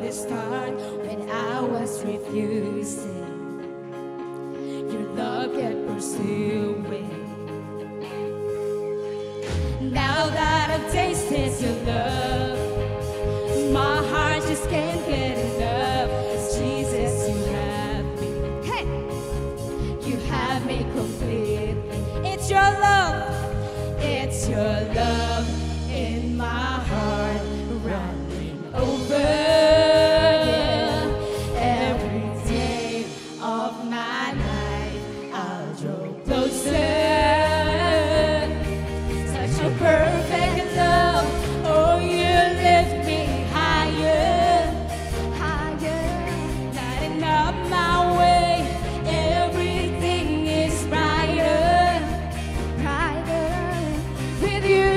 the start when I was refusing. Your love kept pursuing. Now that I've tasted your love, my heart just can't get enough. Jesus, you have me. Hey! You have me completely. It's your love. It's your love in my heart running over. Every day of my life I'll draw closer. Such a perfect love. Oh, you lift me higher, higher, lighting up my way. Everything is brighter, brighter with you.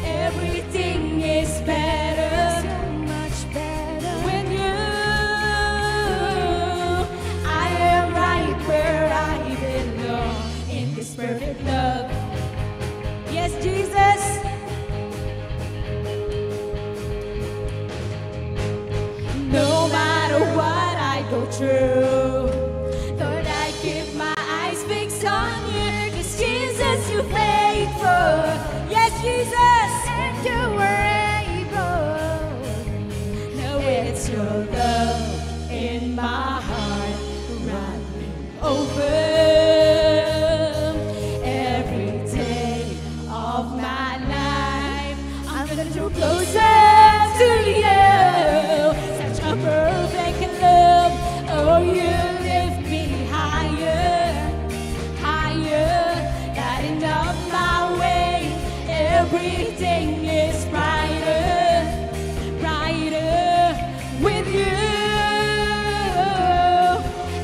Everything is better, so much better with you. I am right where I belong in this perfect love. Yes, Jesus. No matter what I go through, Lord, I keep my eyes fixed on you. 'Cause Jesus, you're faithful. Yes, Jesus, and you were able. Now it's your love in my heart running over. Every day of my life I'm gonna draw closer to you. Such a perfect love. Oh, you lift me higher, higher, lighting up my way. Everything is brighter, brighter with you.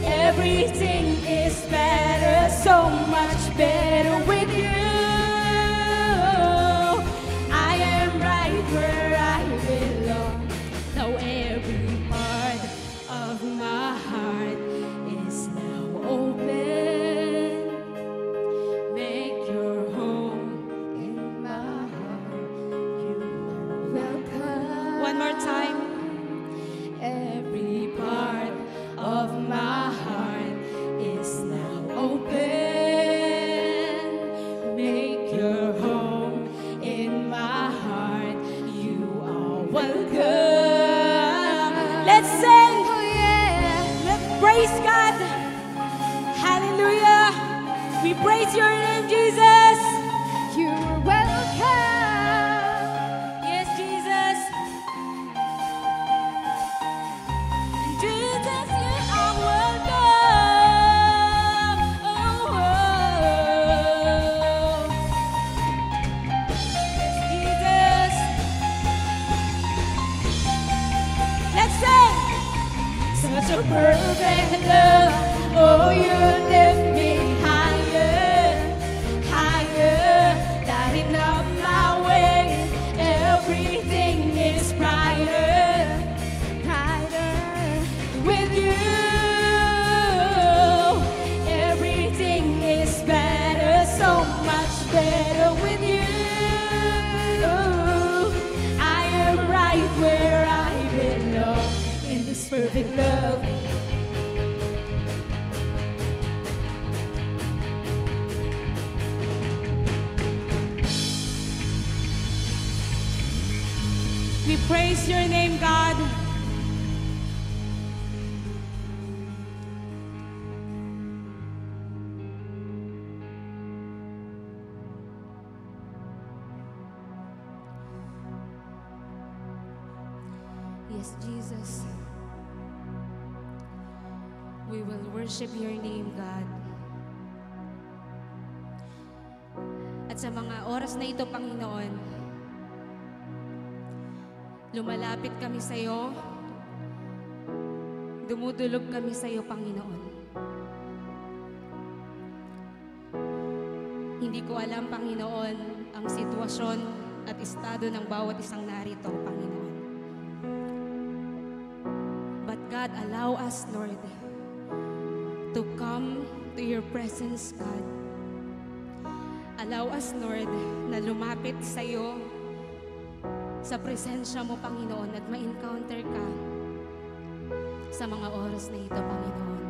Everything is better, so much better with you. I am right where I belong. Now every part of my heart is now open. Make your home in my heart. You are welcome. One more time. Every part of my heart is now open. Make your home in my heart. You are welcome. Let's sing. Oh, yeah. Let's praise God. Hallelujah. We praise your name, Jesus. You're welcome. Yes, Jesus. Jesus, you are welcome. Oh, Jesus. Let's sing. Such a perfect love. Oh, you lift me higher, higher, lighting up my way. Everything is brighter, brighter with you. Everything is better, so much better with you. I am right where I belong in this perfect love. We praise your name, God. Yes, Jesus. We will worship your name, God. At sa mga oras na ito, Panginoon, lumalapit kami sa iyo. Dumudulog kami sa iyo, Panginoon. Hindi ko alam, Panginoon, ang sitwasyon at estado ng bawat isang narito, Panginoon. But God, allow us, Lord, to come to your presence, God. Allow us, Lord, na lumapit sa iyo sa presensya mo, Panginoon, at ma-encounter ka sa mga oras na ito, Panginoon.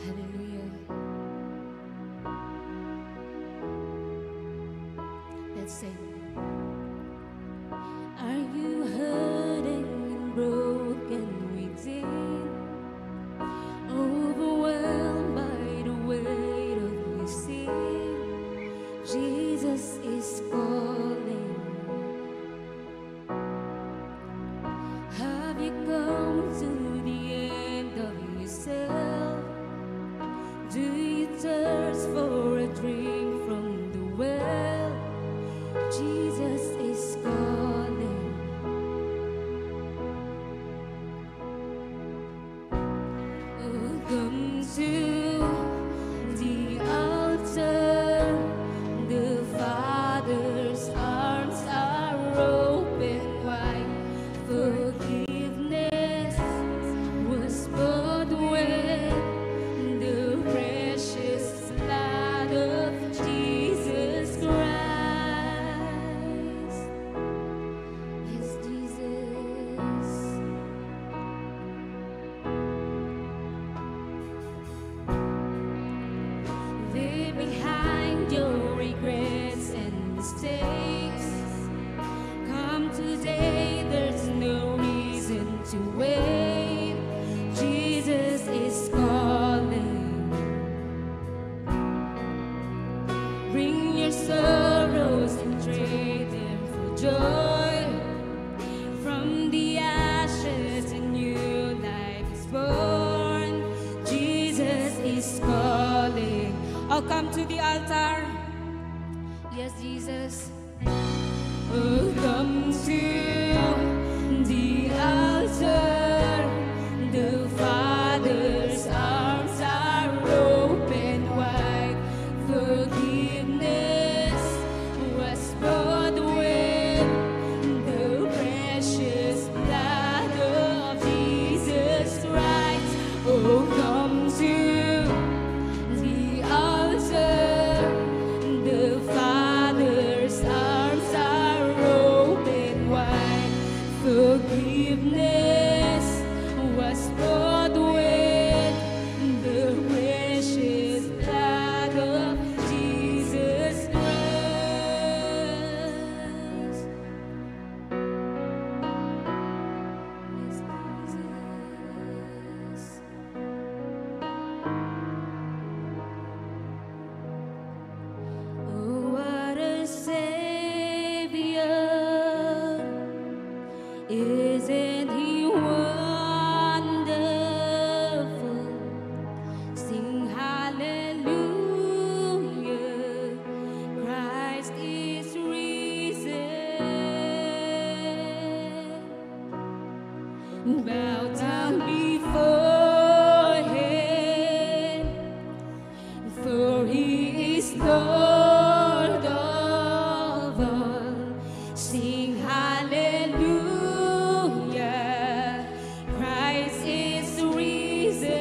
Hallelujah. Let's sing. Are you hurting and broken within? Overwhelmed by the weight of your sin? Jesus is calling. Have you come to the end of yourself? Do you thirst for a drink from the well? Jesus is calling. Oh, come to the altar. The Father's arms are open wide. Forgiveness was bought with the precious blood of Jesus Christ. Yes, Jesus. Leave behind your regrets and mistakes. Come today, there's no reason to wait. Jesus is calling. Bring your sorrows and trade them for joy. From the ashes a new life is born. Jesus is calling. Oh, come to the altar. Yes, Jesus. Oh, come to the altar. The Father's arms are open wide. Forgiveness was bought with the precious blood of Jesus Christ. Oh, come to the altar. The Father's arms are open wide. Forgiveness was bought with the precious blood of Jesus Christ. Yes, Jesus. Oh, what a Savior. Isn't He wonderful? Sing hallelujah. Christ is risen. Bow down before Him, for He is Lord of all. Sing hallelujah. Christ is risen.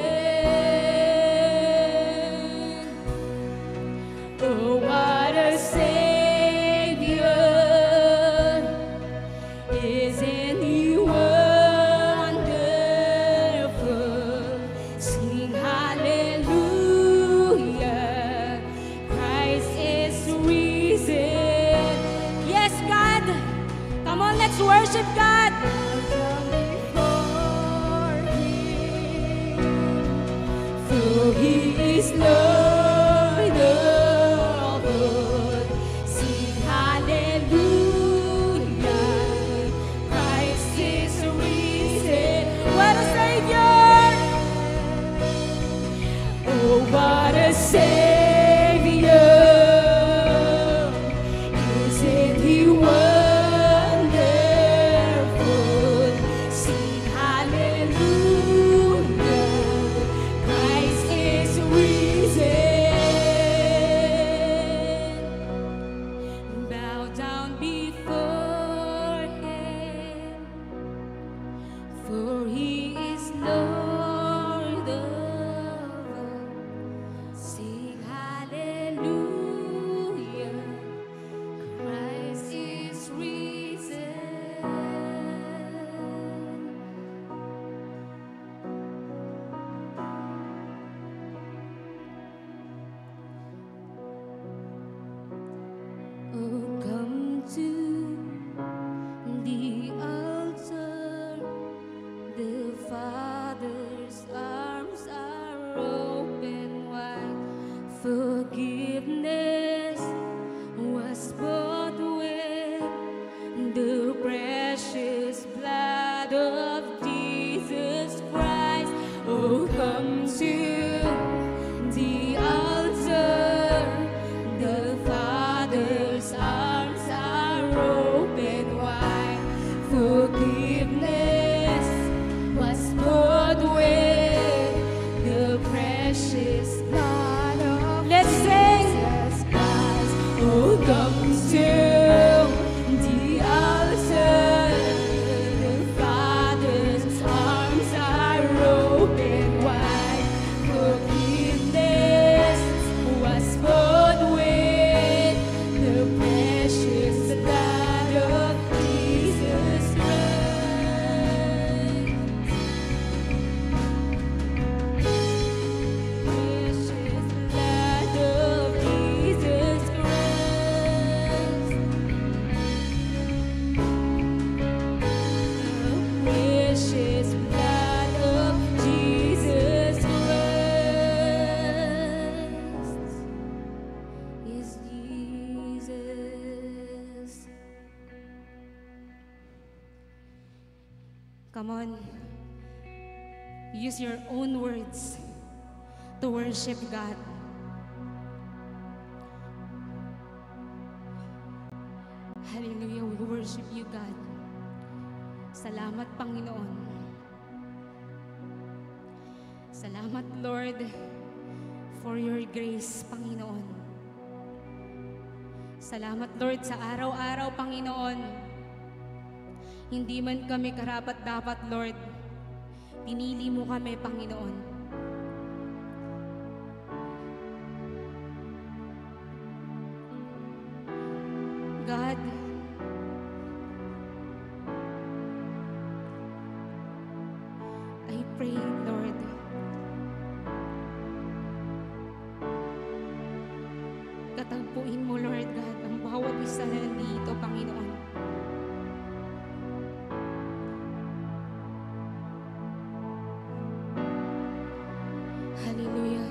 Oh, what a Savior. Isn't He wonderful? Sing hallelujah. Christ is risen. Yes, God. Come on, let's worship God. For He is Lord of all. Sing hallelujah. Christ is risen. What a Savior! Oh, what a Savior! Isn't He wonderful? Sing hallelujah. Christ is risen. Bow down before Him, for He is Lord of all. Sing hallelujah. Come on. Use your own words to worship God. Hallelujah. We worship you, God. Salamat, Panginoon. Salamat, Lord, for your grace, Panginoon. Salamat, Lord, sa araw-araw, Panginoon. Hindi man kami karapat-dapat, Lord. Pinili mo kami, Panginoon. God, I pray, Lord, katagpuin mo, Lord God, ang bawat isa na nandito, Panginoon. Hallelujah.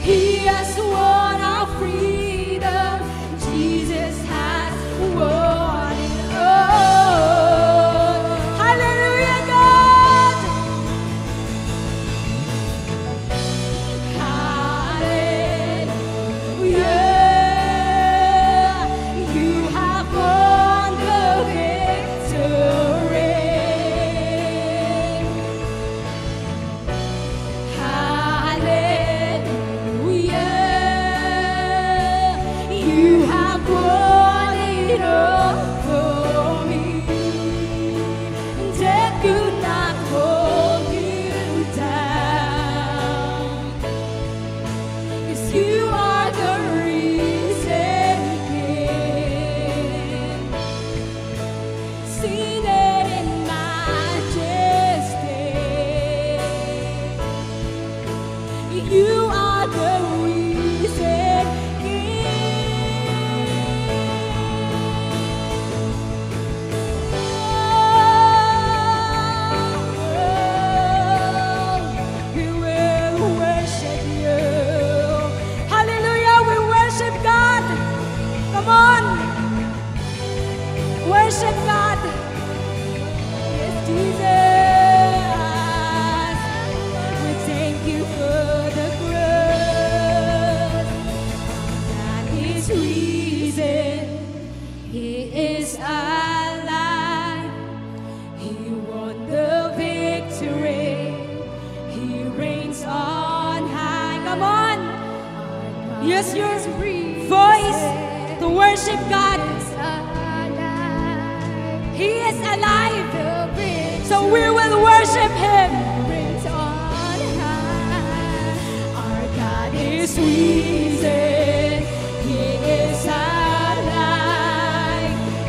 He has won our freedom. You are the risen King. We will worship you. Hallelujah, we worship God. Come on. Worship God. Yes, Jesus. We thank you for the cross. God is risen. He is alive. He won the victory. He reigns on high. Come on. Use your voice to worship God. He is alive. So we will worship Him. Our God is risen. He is alive.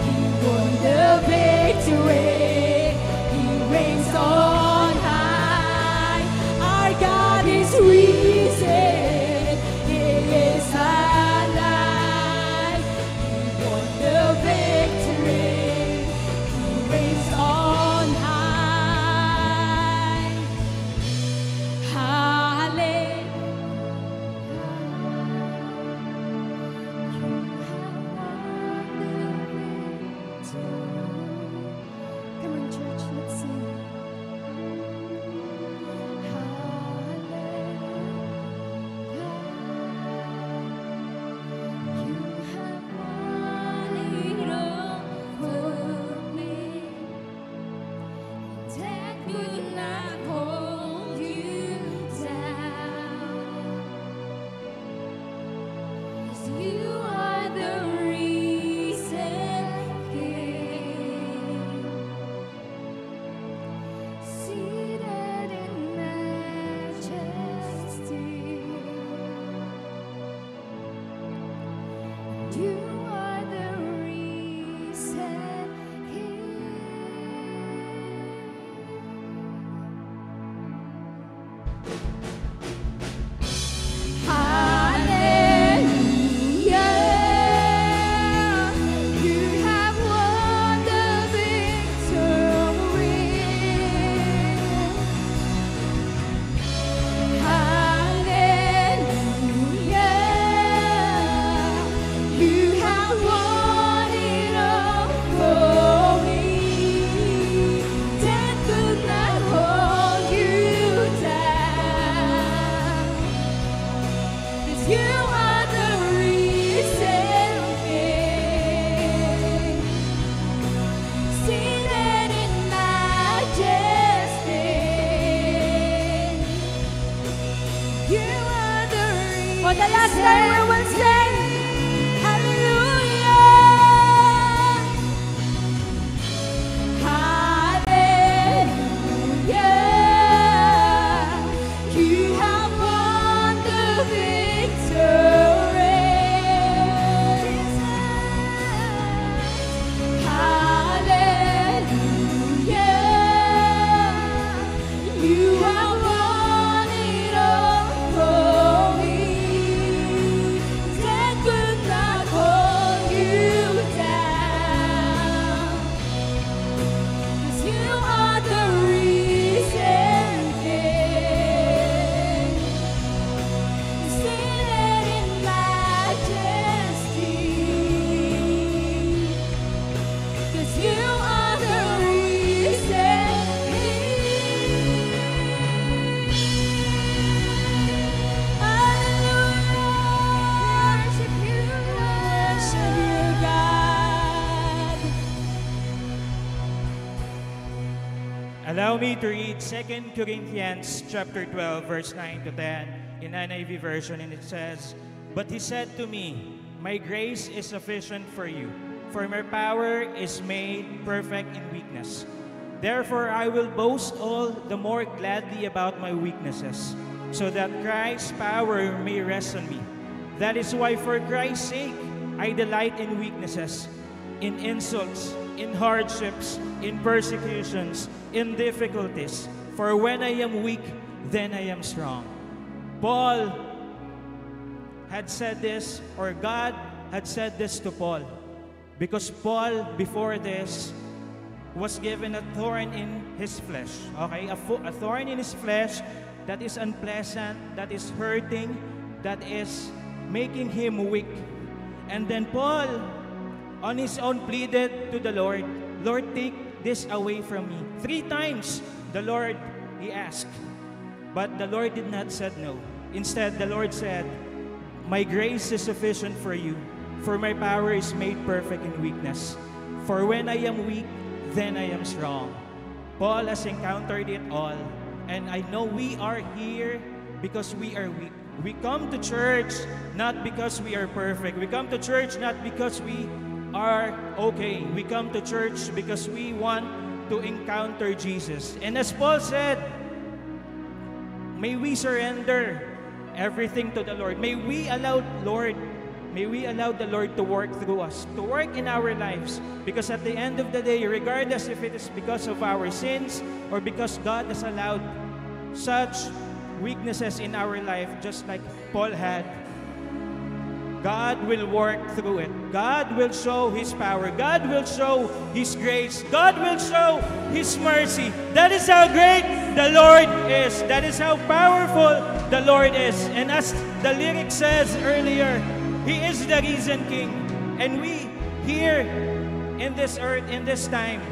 He won the victory. He reigns on high. Our God is risen. He is alive. He won the victory. He reigns on high. Hallelujah. Come on, church, let's sing. You are the reason King, seated in majesty. You are the reason King. Hallelujah. You have won the victory. Hallelujah. You have won it all for me. Death could not hold you down. 'Cause you are the reason King, seated in majesty. You are the reason. For the last time we will sing hallelujah. Hallelujah. You have won the victory. Hallelujah. You have won it all for me. Death could not hold you down. 'Cause you are the reason King, seated in majesty. 'Cause you are the reason King. Hallelujah. Worship you, God. Allow me to read 2 Corinthians chapter 12, verse 9 to 10 in NIV version, and it says, "But he said to me, my grace is sufficient for you, for my power is made perfect in weakness. Therefore I will boast all the more gladly about my weaknesses, so that Christ's power may rest on me. That is why for Christ's sake I delight in weaknesses, in insults, in hardships, in persecutions, in difficulties. For when I am weak, then I am strong." Paul had said this, or God had said this to Paul. Because Paul, before this, was given a thorn in his flesh. Okay? A thorn in his flesh that is unpleasant, that is hurting, that is making him weak. And then Paul, on his own, pleaded to the Lord, Lord, take this away from me. 3 times the Lord, he asked. But the Lord did not say no. Instead, the Lord said, my grace is sufficient for you, for my power is made perfect in weakness. For when I am weak, then I am strong. Paul has encountered it all. And I know we are here because we are weak. We come to church not because we are perfect. We come to church not because we are okay. We come to church because we want to encounter Jesus. And as Paul said, may we surrender everything to the Lord. May we allow the Lord to work through us, to work in our lives. Because at the end of the day, regardless if it is because of our sins or because God has allowed such weaknesses in our life, just like Paul had, God will work through it. God will show His power. God will show His grace. God will show His mercy. That is how great the Lord is. That is how powerful the Lord is. And as the lyric says earlier, He is the risen King. And we here in this earth, in this time,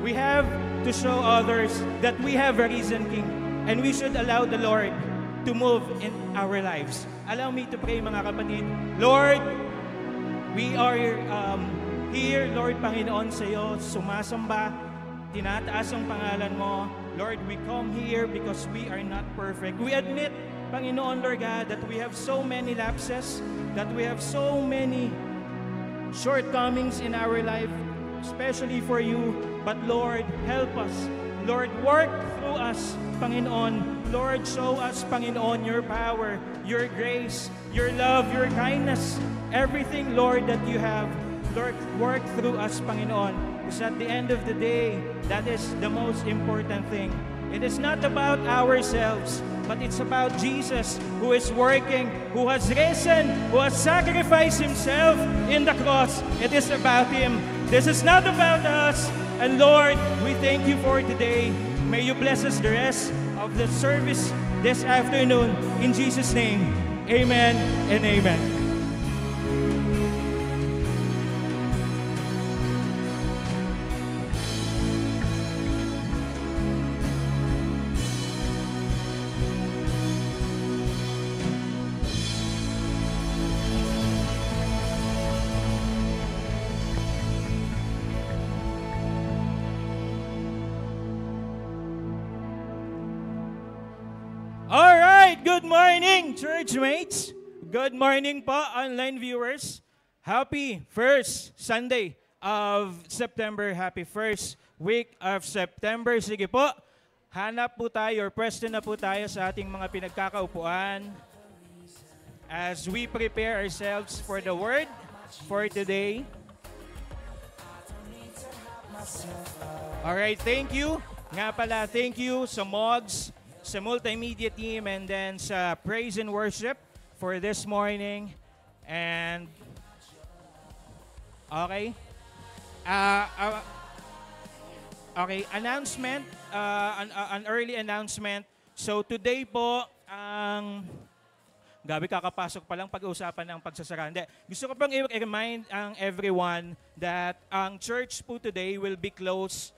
we have to show others that we have a risen King. And we should allow the Lord to move in our lives. Allow me to pray, mga kapatid. Lord, we are here, Lord Panginoon, sa iyo, sumasamba, tinataas ang pangalan mo. Lord, we come here because we are not perfect. We admit, Panginoon, Lord God, that we have so many lapses, that we have so many shortcomings in our life, especially for you. But Lord, help us. Lord, work through us, Panginoon. Lord, show us, Panginoon, your power, your grace, your love, your kindness, everything, Lord, that you have. Lord, work through us, Panginoon. Because at the end of the day, that is the most important thing. It is not about ourselves, but it's about Jesus who is working, who has risen, who has sacrificed himself in the cross. It is about him. This is not about us. And Lord, we thank you for today. May you bless us the rest of the service this afternoon. In Jesus' name, amen and amen. Good morning, church mates. Good morning po, online viewers. Happy first Sunday of September. Happy first week of September. Sige po, hanap po tayo or pwesto na po tayo sa ating mga pinagkakaupuan as we prepare ourselves for the word for today. Alright, thank you. Nga pala, thank you sa MOGS, sa multimedia team, and then sa praise and worship for this morning. And okay, okay, announcement, an early announcement. So today po, gabi kakapasok pa lang pag-uusapan ng pagsasara. Hindi, gusto ko pang i-remind ang everyone that ang church po today will be closed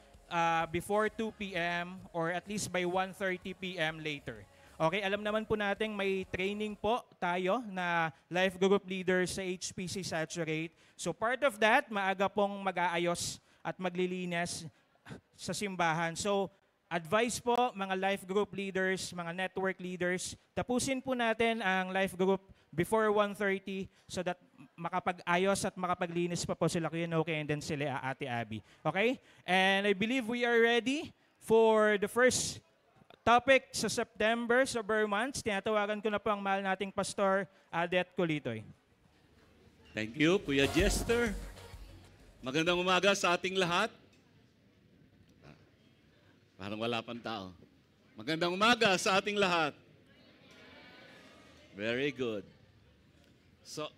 before 2 p.m. or at least by 1:30 p.m. later. Okay, alam naman po natin may training po tayo na life group leaders sa HPC Saturate. So part of that, maaga pong mag-aayos at maglilinis sa simbahan. So advice po mga life group leaders, mga network leaders, tapusin po natin ang life group before 1:30 so that makapag-ayos at makapaglinis pa po sila Kuya Noke and then sila Ate Abby. Okay? And I believe we are ready for the first topic sa September, sa Burr Months. Tinatawagan ko na po ang mahal nating Pastor Adet Colitoy. Thank you, Kuya Jester. Magandang umaga sa ating lahat. Parang wala pang tao. Magandang umaga sa ating lahat. Very good. So,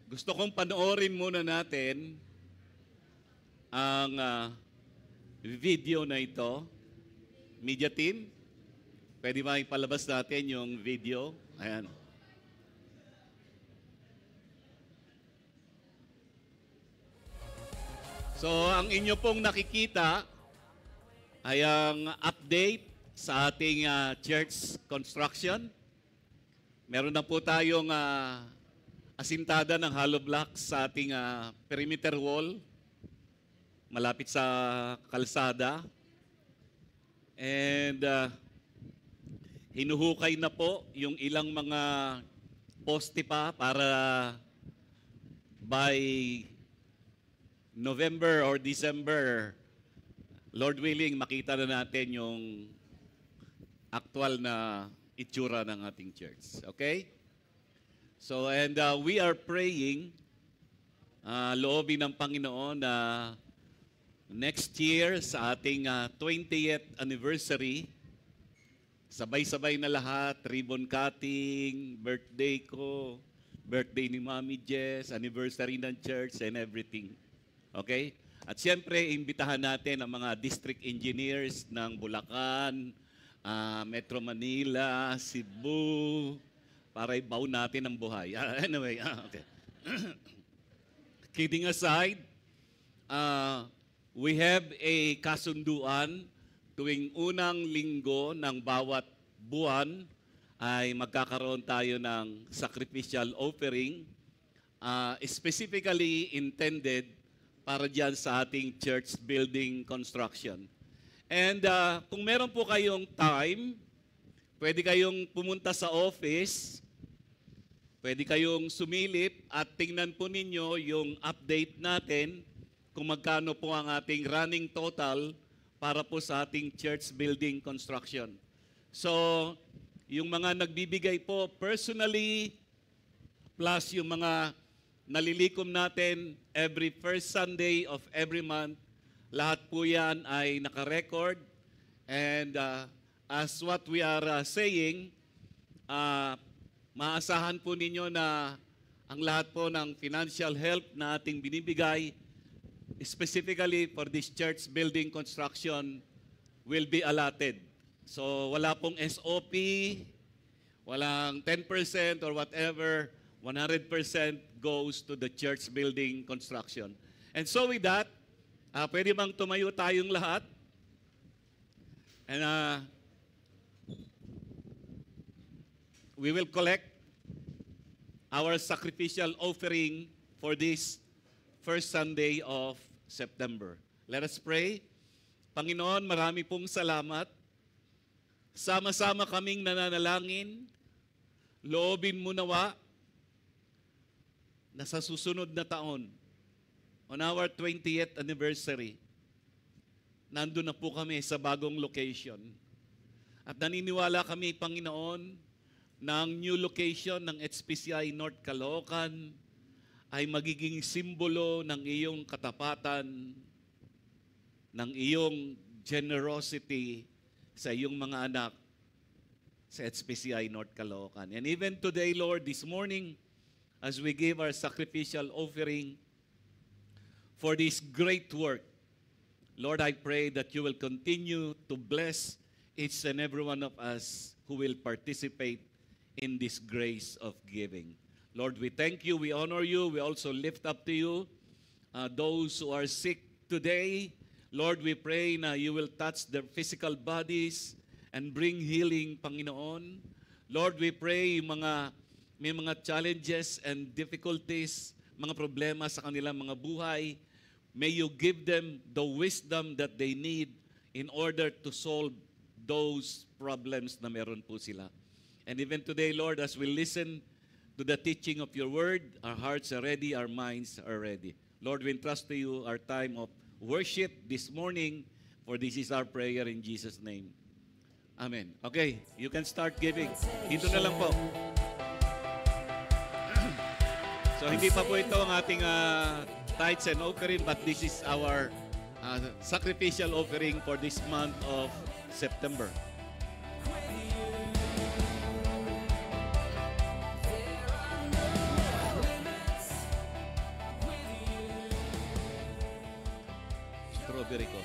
gusto kong panoorin muna natin ang video na ito. Media team, pwede ba ipalabas natin yung video? Ayan. So, ang inyo pong nakikita ay ang update sa ating church construction. Meron na po tayong asintada ng hollow blocks sa ating perimeter wall malapit sa kalsada. And hinuhukay na po yung ilang mga poste pa para by November or December, Lord willing, makita na natin yung actual na itsura ng ating church. Okay? So, and we are praying, loobin ng Panginoon na next year sa ating 20th anniversary, sabay-sabay na lahat, ribbon cutting, birthday ko, birthday ni Mami Jess, anniversary ng church and everything. Okay? At siyempre, imbitahan natin ang mga district engineers ng Bulacan, Metro Manila, Cebu, para ibaw natin ang buhay. Anyway, okay. Kidding aside, we have a kasunduan tuwing unang linggo ng bawat buwan ay magkakaroon tayo ng sacrificial offering specifically intended para dyan sa ating church building construction. And kung meron po kayong time, pwede kayong pumunta sa office, pwede kayong sumilip at tingnan po ninyo yung update natin kung magkano po ang ating running total para po sa ating church building construction. So, yung mga nagbibigay po personally, plus yung mga nalilikom natin every first Sunday of every month, lahat po yan ay nakarecord. And as what we are saying, maasahan po ninyo na ang lahat po ng financial help na ating binibigay, specifically for this church building construction, will be allotted. So wala pong SOP, walang 10% or whatever, 100% goes to the church building construction. And so with that, pwede bang tumayo tayong lahat? And we will collect our sacrificial offering for this first Sunday of September. Let us pray. Panginoon, marami pong salamat. Sama-sama kaming nananalangin. Loobin mo nawa na sa susunod na taon, on our 20th anniversary, nandun na po kami sa bagong location. At naniniwala kami, Panginoon, na ang new location ng HPCI North Caloocan ay magiging simbolo ng iyong katapatan, ng iyong generosity sa iyong mga anak sa HPCI North Caloocan. And even today, Lord, this morning, as we give our sacrificial offering for this great work, Lord, I pray that you will continue to bless each and every one of us who will participate in this grace of giving. Lord, we thank you, we honor you, we also lift up to you those who are sick today. Lord, we pray na you will touch their physical bodies and bring healing, Panginoon. Lord, we pray may mga challenges and difficulties, mga problema sa kanilang mga buhay. May you give them the wisdom that they need in order to solve those problems na meron po sila. And even today, Lord, as we listen to the teaching of your word, our hearts are ready, our minds are ready. Lord, we entrust to you our time of worship this morning, for this is our prayer in Jesus' name. Amen. Okay, you can start giving. Dito na lang po. So hindi pa po ito ang ating tithes and offering, but this is our sacrificial offering for this month of September. Strawberry ko.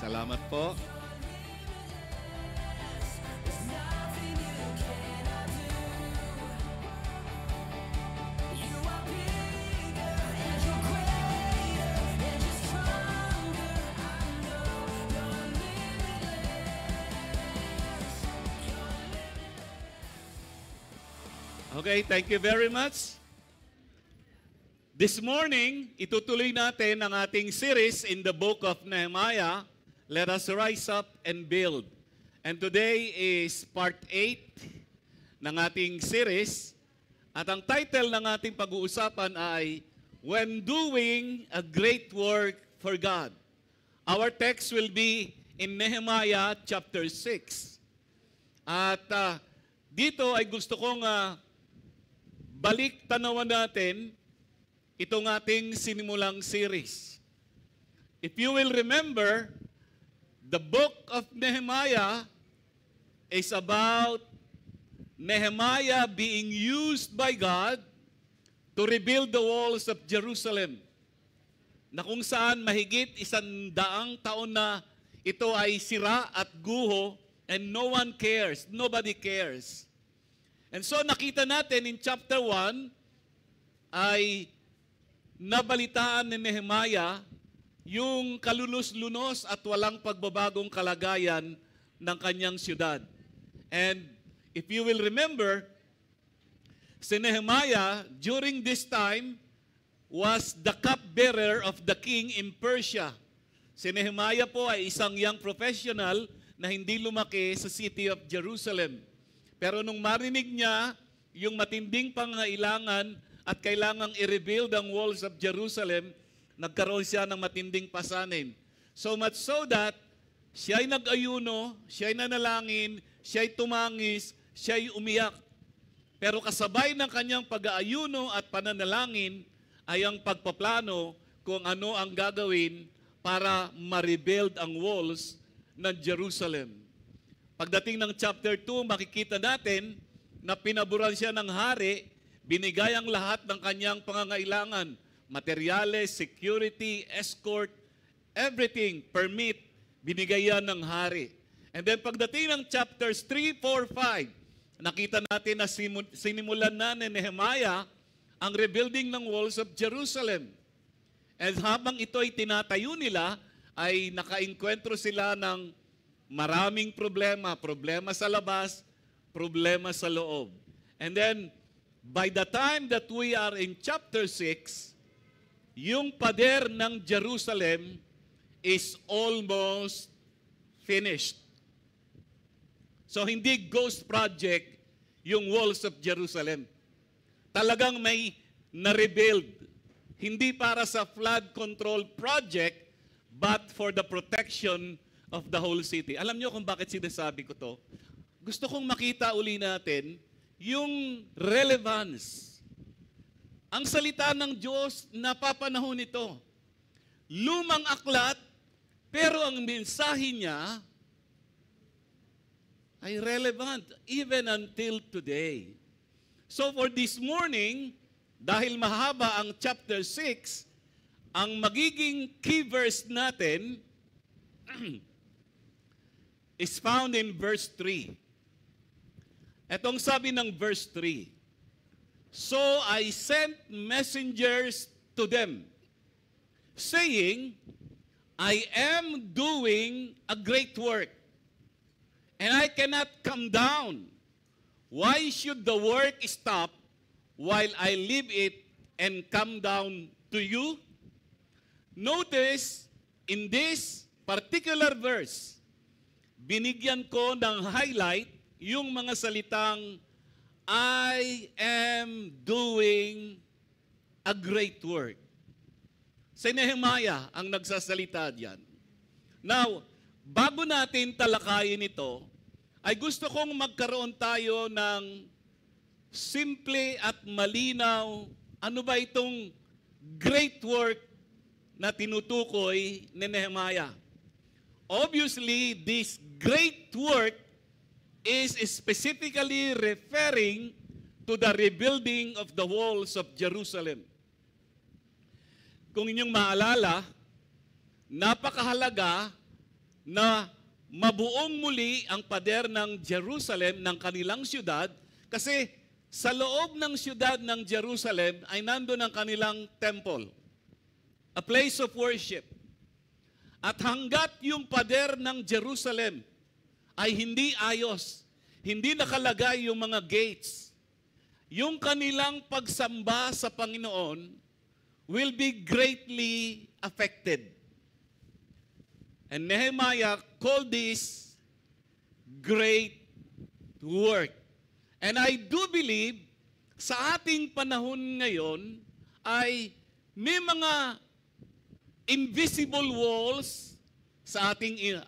Salamat po. Okay, thank you very much. This morning, itutuloy natin ang ating series in the book of Nehemiah. Let us rise up and build. And today is part 8 ng ating series. At ang title ng ating pag-uusapan ay When Doing a Great Work for God. Our text will be in Nehemiah chapter 6. At dito ay gusto kong balik tanawan natin itong ating sinimulang series. If you will remember, the book of Nehemiah is about Nehemiah being used by God to rebuild the walls of Jerusalem, na kung saan mahigit 100 taon na ito ay sira at guho and no one cares, nobody cares. And so nakita natin in chapter 1 ay nabalitaan ni Nehemiah yung kalunos-lunos at walang pagbabagong kalagayan ng kanyang siyudad. And if you will remember, si Nehemiah during this time was the cupbearer of the king in Persia. Si Nehemiah po ay isang young professional na hindi lumaki sa city of Jerusalem. Pero nung marinig niya yung matinding pangailangan at kailangang i-rebuild ang walls of Jerusalem, nagkaroon siya ng matinding pasanin. So much so that siya'y nag-ayuno, siya'y nanalangin, siya'y tumangis, siya'y umiyak. Pero kasabay ng kanyang pag-aayuno at pananalangin ay ang pagpaplano kung ano ang gagawin para ma-rebuild ang walls ng Jerusalem. Pagdating ng chapter 2, makikita natin na pinaburan siya ng hari, binigay ang lahat ng kanyang pangangailangan, materyales, security, escort, everything, permit, binigay yan ng hari. And then pagdating ng chapters 3, 4, 5, nakita natin na sinimulan na ni Nehemiah ang rebuilding ng walls of Jerusalem. And habang ito ay tinatayo nila, ay nakainkwentro sila ng maraming problema. Problema sa labas, problema sa loob. And then, by the time that we are in chapter 6, yung pader ng Jerusalem is almost finished. So, hindi ghost project yung walls of Jerusalem. Talagang may na-rebuild. Hindi para sa flood control project, but for the protection of the whole city. Alam niyo kung bakit sinasabi ko to? Gusto kong makita uli natin yung relevance. Ang salita ng Diyos, napapanahon ito. Lumang aklat, pero ang mensahe niya ay relevant even until today. So for this morning, dahil mahaba ang chapter 6, ang magiging key verse natin is found in verse 3. Etong sabi ng verse 3, So I sent messengers to them, saying, I am doing a great work, and I cannot come down. Why should the work stop while I leave it and come down to you? Notice, in this particular verse, binigyan ko ng highlight yung mga salitang, I am doing a great work. Si Nehemiah ang nagsasalita diyan. Now, bago natin talakayin ito, ay gusto kong magkaroon tayo ng simple at malinaw, ano ba itong great work na tinutukoy ni Nehemiah. Obviously, this great work is specifically referring to the rebuilding of the walls of Jerusalem. Kung inyong maalala, napakahalaga na mabuong muli ang pader ng Jerusalem, ng kanilang siyudad, kasi sa loob ng siyudad ng Jerusalem ay nandun ang kanilang temple, a place of worship. At hanggat yung pader ng Jerusalem ay hindi ayos, hindi nakalagay yung mga gates, yung kanilang pagsamba sa Panginoon will be greatly affected. And Nehemiah called this great work. And I do believe sa ating panahon ngayon ay may mga invisible walls sa ating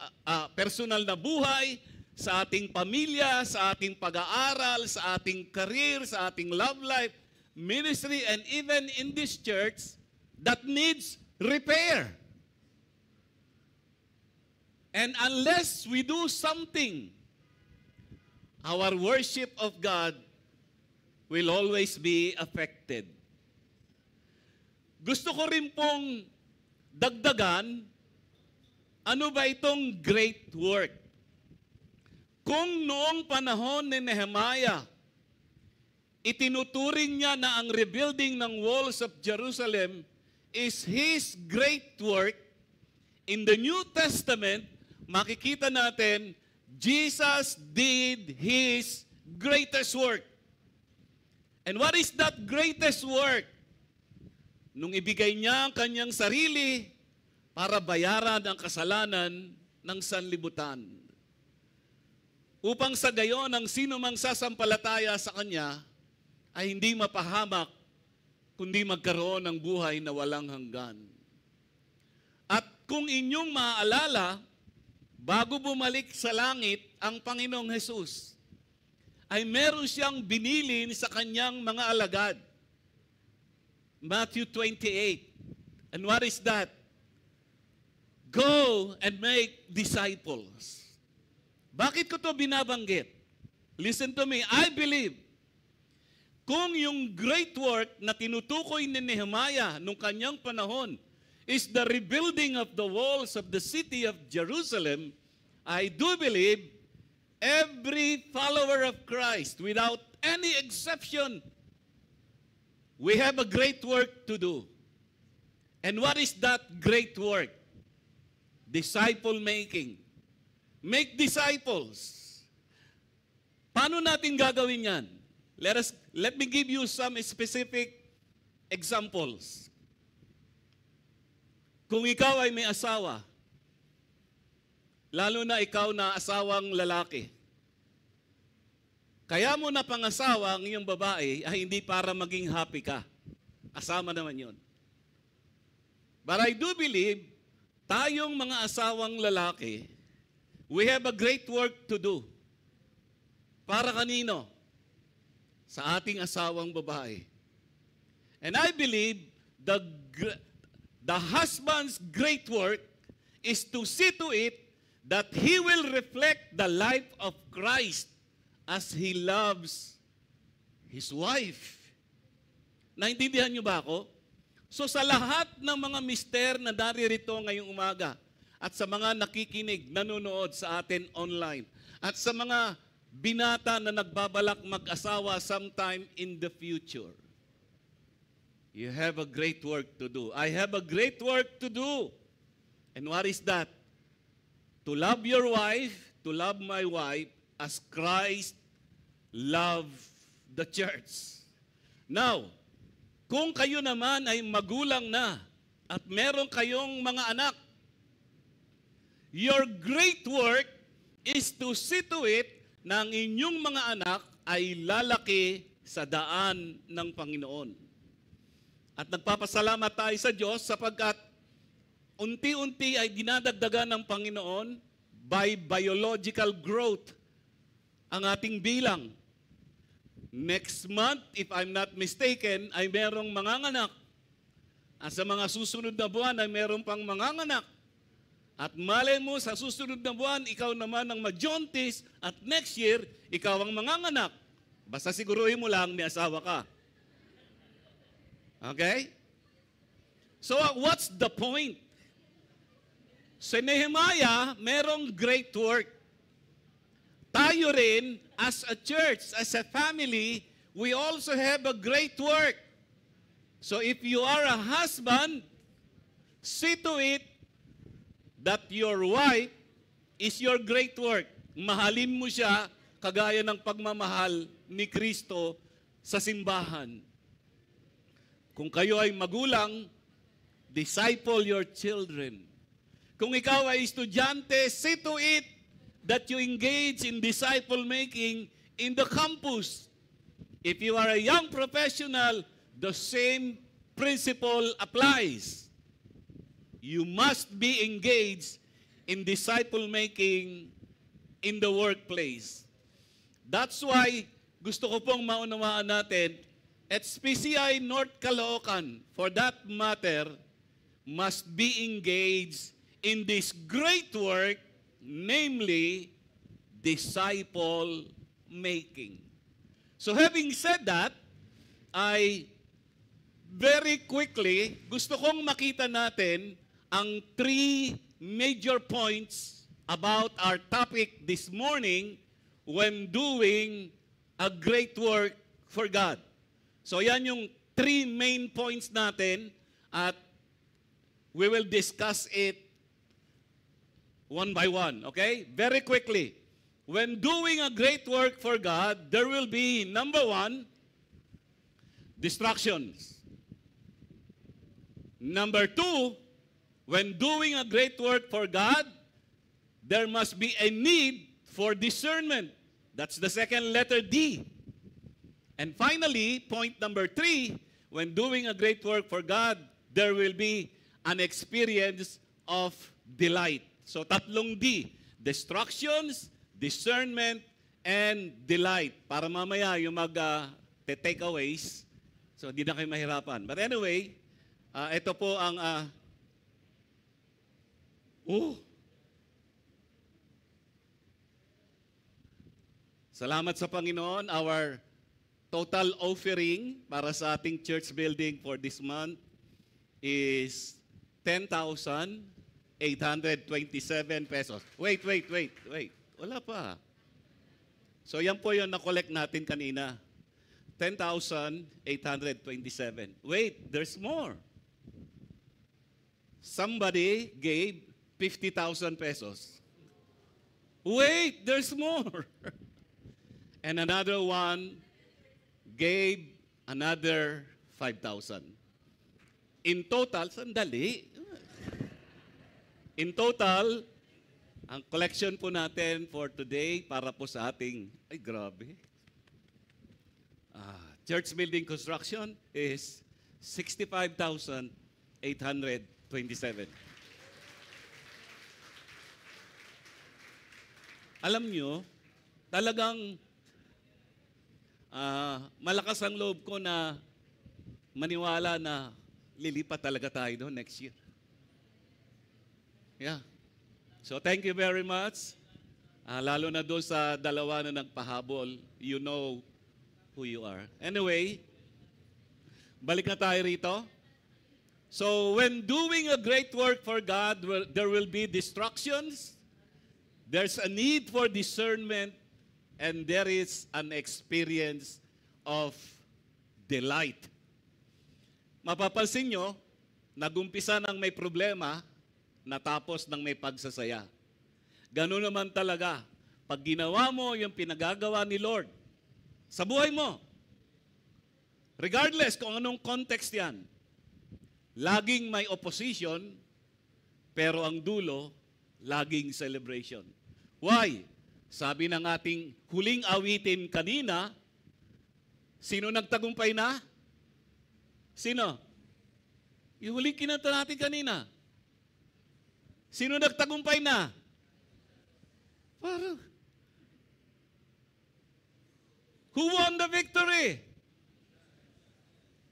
personal na buhay, sa ating pamilya, sa ating pag-aaral, sa ating career, sa ating love life, ministry, and even in this church that needs repair. And unless we do something, our worship of God will always be affected. Gusto ko rin pong dagdagan, ano ba itong great work? Kung noong panahon ni Nehemiah, itinuturing niya na ang rebuilding ng walls of Jerusalem is his great work, in the New Testament, makikita natin, Jesus did His greatest work. And what is that greatest work? Nung ibigay niya ang kanyang sarili para bayaran ang kasalanan ng sanlibutan. Upang sa gayon, ang sino mang sasampalataya sa Kanya ay hindi mapahamak, kundi magkaroon ng buhay na walang hanggan. At kung inyong maaalala, bago bumalik sa langit ang Panginoong Jesus, ay meron siyang binilin sa kanyang mga alagad. Matthew 28. And what is that? Go and make disciples. Bakit ko to binabanggit? Listen to me. I believe, kung yung great work na tinutukoy ni Nehemiah nung kanyang panahon is the rebuilding of the walls of the city of Jerusalem, I do believe every follower of Christ, without any exception, we have a great work to do. And what is that great work? Disciple making. Make disciples. Paano natin gagawin yan? Let me give you some specific examples. Kung ikaw ay may asawa, lalo na ikaw na asawang lalaki, kaya mo na pangasawa ang iyong babae ay hindi para maging happy ka. Kasama naman yon. But I do believe, tayong mga asawang lalaki, we have a great work to do. Para kanino? Sa ating asawang babae. And I believe the husband's great work is to see to it that he will reflect the life of Christ as he loves his wife. Naintindihan niyo ba ako? So sa lahat ng mga mister na naririto ngayong umaga at sa mga nakikinig, nanonood sa atin online at sa mga binata na nagbabalak mag-asawa sometime in the future, you have a great work to do. I have a great work to do. And what is that? To love your wife, to love my wife as Christ loved the church. Now, kung kayo naman ay magulang na at meron kayong mga anak, your great work is to see to it na ang inyong mga anak ay lalaki sa daan ng Panginoon. At nagpapasalamat tayo sa Diyos sapagkat unti-unti ay dinadagdagan ng Panginoon by biological growth ang ating bilang. Next month, if I'm not mistaken, ay merong manganganak At sa mga susunod na buwan ay meron pang manganganak. At malay mo sa susunod na buwan, ikaw naman ang majontis at next year, ikaw ang manganganak. Basta siguruhin mo lang may asawa ka. Okay? So what's the point? Sa Nehemiah, merong great work. Tayo rin, as a church, as a family, we also have a great work. So if you are a husband, see to it that your wife is your great work. Mahalin mo siya kagaya ng pagmamahal ni Kristo sa simbahan. Kung kayo ay magulang, disciple your children. Kung ikaw ay estudyante, see to it that you engage in disciple making in the campus. If you are a young professional, the same principle applies. You must be engaged in disciple making in the workplace. That's why gusto ko pong maunawaan natin at SPCI North Caloocan, for that matter, must be engaged in this great work, namely disciple making. So having said that, I very quickly gusto kong makita natin ang three major points about our topic this morning when doing a great work for God. So yan yung three main points natin at we will discuss it one by one, okay? Very quickly. When doing a great work for God, there will be, number one, distractions. Number two, when doing a great work for God, there must be a need for discernment. That's the second letter D. And finally, point number three, when doing a great work for God, there will be an experience of delight. So tatlong D, distractions, discernment, and delight. Para mamaya yung mag-takeaways, so hindi na kayo mahirapan. But anyway, ito po ang salamat sa Panginoon. Our total offering para sa ating church building for this month is 10,827 pesos. Wait. Wala pa. So yan po yung na-collect natin kanina. 10,827. Wait, there's more. Somebody gave 50,000 pesos. Wait, there's more. And another one gave another 5,000. In total, sandali. In total, ang collection po natin for today para po sa ating, ay grabe, church building construction is 65,827. Alam nyo, talagang malakas ang loob ko na maniwala na lilipat talaga tayo doon next year. Yeah. So thank you very much. Lalo na doon sa dalawa na nagpahabol, you know who you are. Anyway, balik na tayo rito. So when doing a great work for God, there will be distractions, there's a need for discernment, and there is an experience of delight. Mapapansin nyo, nagumpisa ng may problema, natapos ng may pagsasaya. Ganun naman talaga. Pag ginawa mo yung pinagagawa ni Lord sa buhay mo, regardless kung anong context yan, laging may opposition, pero ang dulo, laging celebration. Why? Sabi ng ating huling awitin kanina, sino nagtagumpay na? Sino? Yung huling kinanta natin kanina. Sino nagtagumpay na? Parang, who won the victory?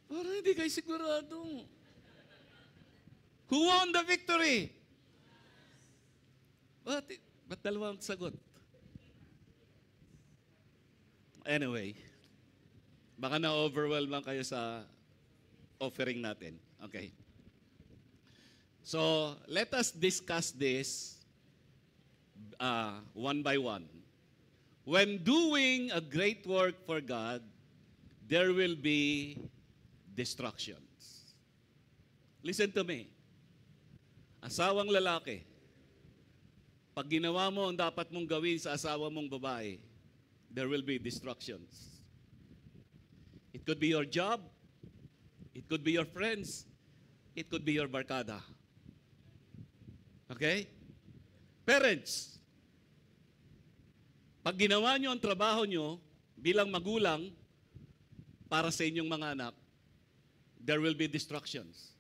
Parang hindi kayo sigurado. Who won the victory? Ba't dalawang sagot? Anyway, baka na-overwhelm lang kayo sa offering natin. Okay. So, let us discuss this one by one. When doing a great work for God, there will be distractions. Listen to me. Asawang lalaki, pag ginawa mo ang dapat mong gawin sa asawa mong babae, there will be distractions. It could be your job, it could be your friends, it could be your barkada. Okay? Parents, pag ginawa nyo ang trabaho nyo bilang magulang para sa inyong mga anak, there will be distractions.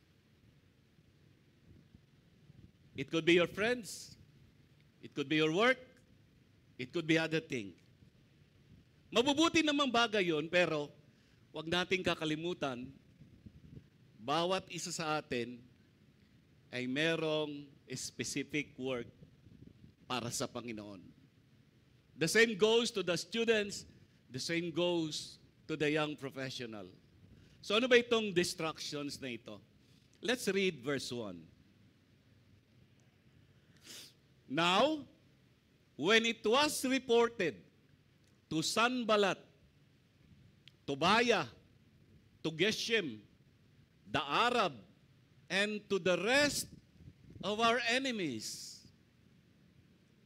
It could be your friends, it could be your work, it could be other thing. Mabubuti namang bagay yun, pero huwag nating kakalimutan, bawat isa sa atin ay merong specific work para sa Panginoon. The same goes to the students, the same goes to the young professional. So ano ba itong distractions na ito? Let's read verse 1. Now, when it was reported to Sanballat, Tobiah, to Geshem, the Arab, and to the rest of our enemies,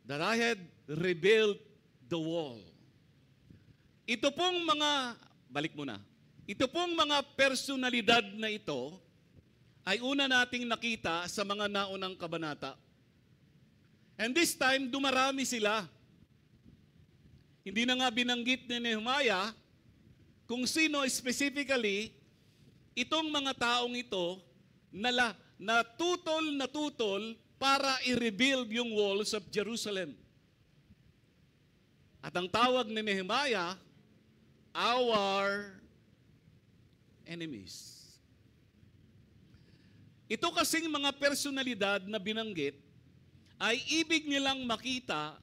that I had rebuilt the wall. Ito pong mga, balik muna, ito pong mga personalidad na ito ay una nating nakita sa mga naunang kabanata. And this time, dumarami sila. Hindi na nga binanggit ni Nehemiah kung sino specifically itong mga taong ito na tutol para i-rebuild yung walls of Jerusalem. At ang tawag ni Nehemiah, our enemies. Ito kasing mga personalidad na binanggit ay ibig nilang makita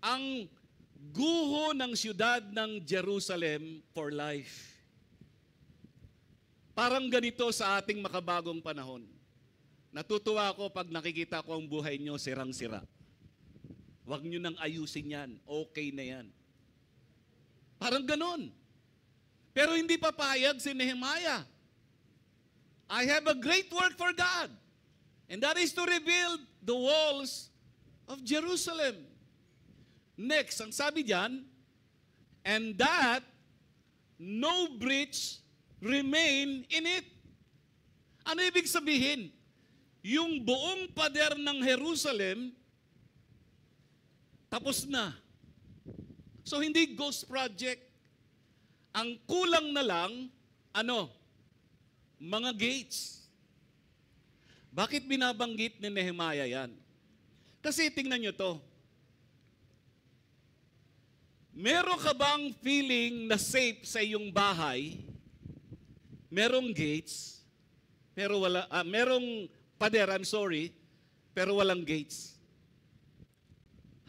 ang guho ng siyudad ng Jerusalem for life. Parang ganito sa ating makabagong panahon. Natutuwa ako pag nakikita ko ang buhay nyo sirang-sira. Huwag nyo nang ayusin yan. Okay na yan. Parang ganon. Pero hindi papayag si Nehemiah. I have a great work for God. And that is to rebuild the walls of Jerusalem. Next, ang sabi diyan, and that no breach remain in it. Ano ibig sabihin? Yung buong pader ng Jerusalem, tapos na. So hindi ghost project. Ang kulang na lang, mga gates. Bakit binabanggit ni Nehemiah yan? Kasi tingnan nyo to. Meron ka bang feeling na safe sa iyong bahay? Merong gates, pero merong pader, pero walang gates.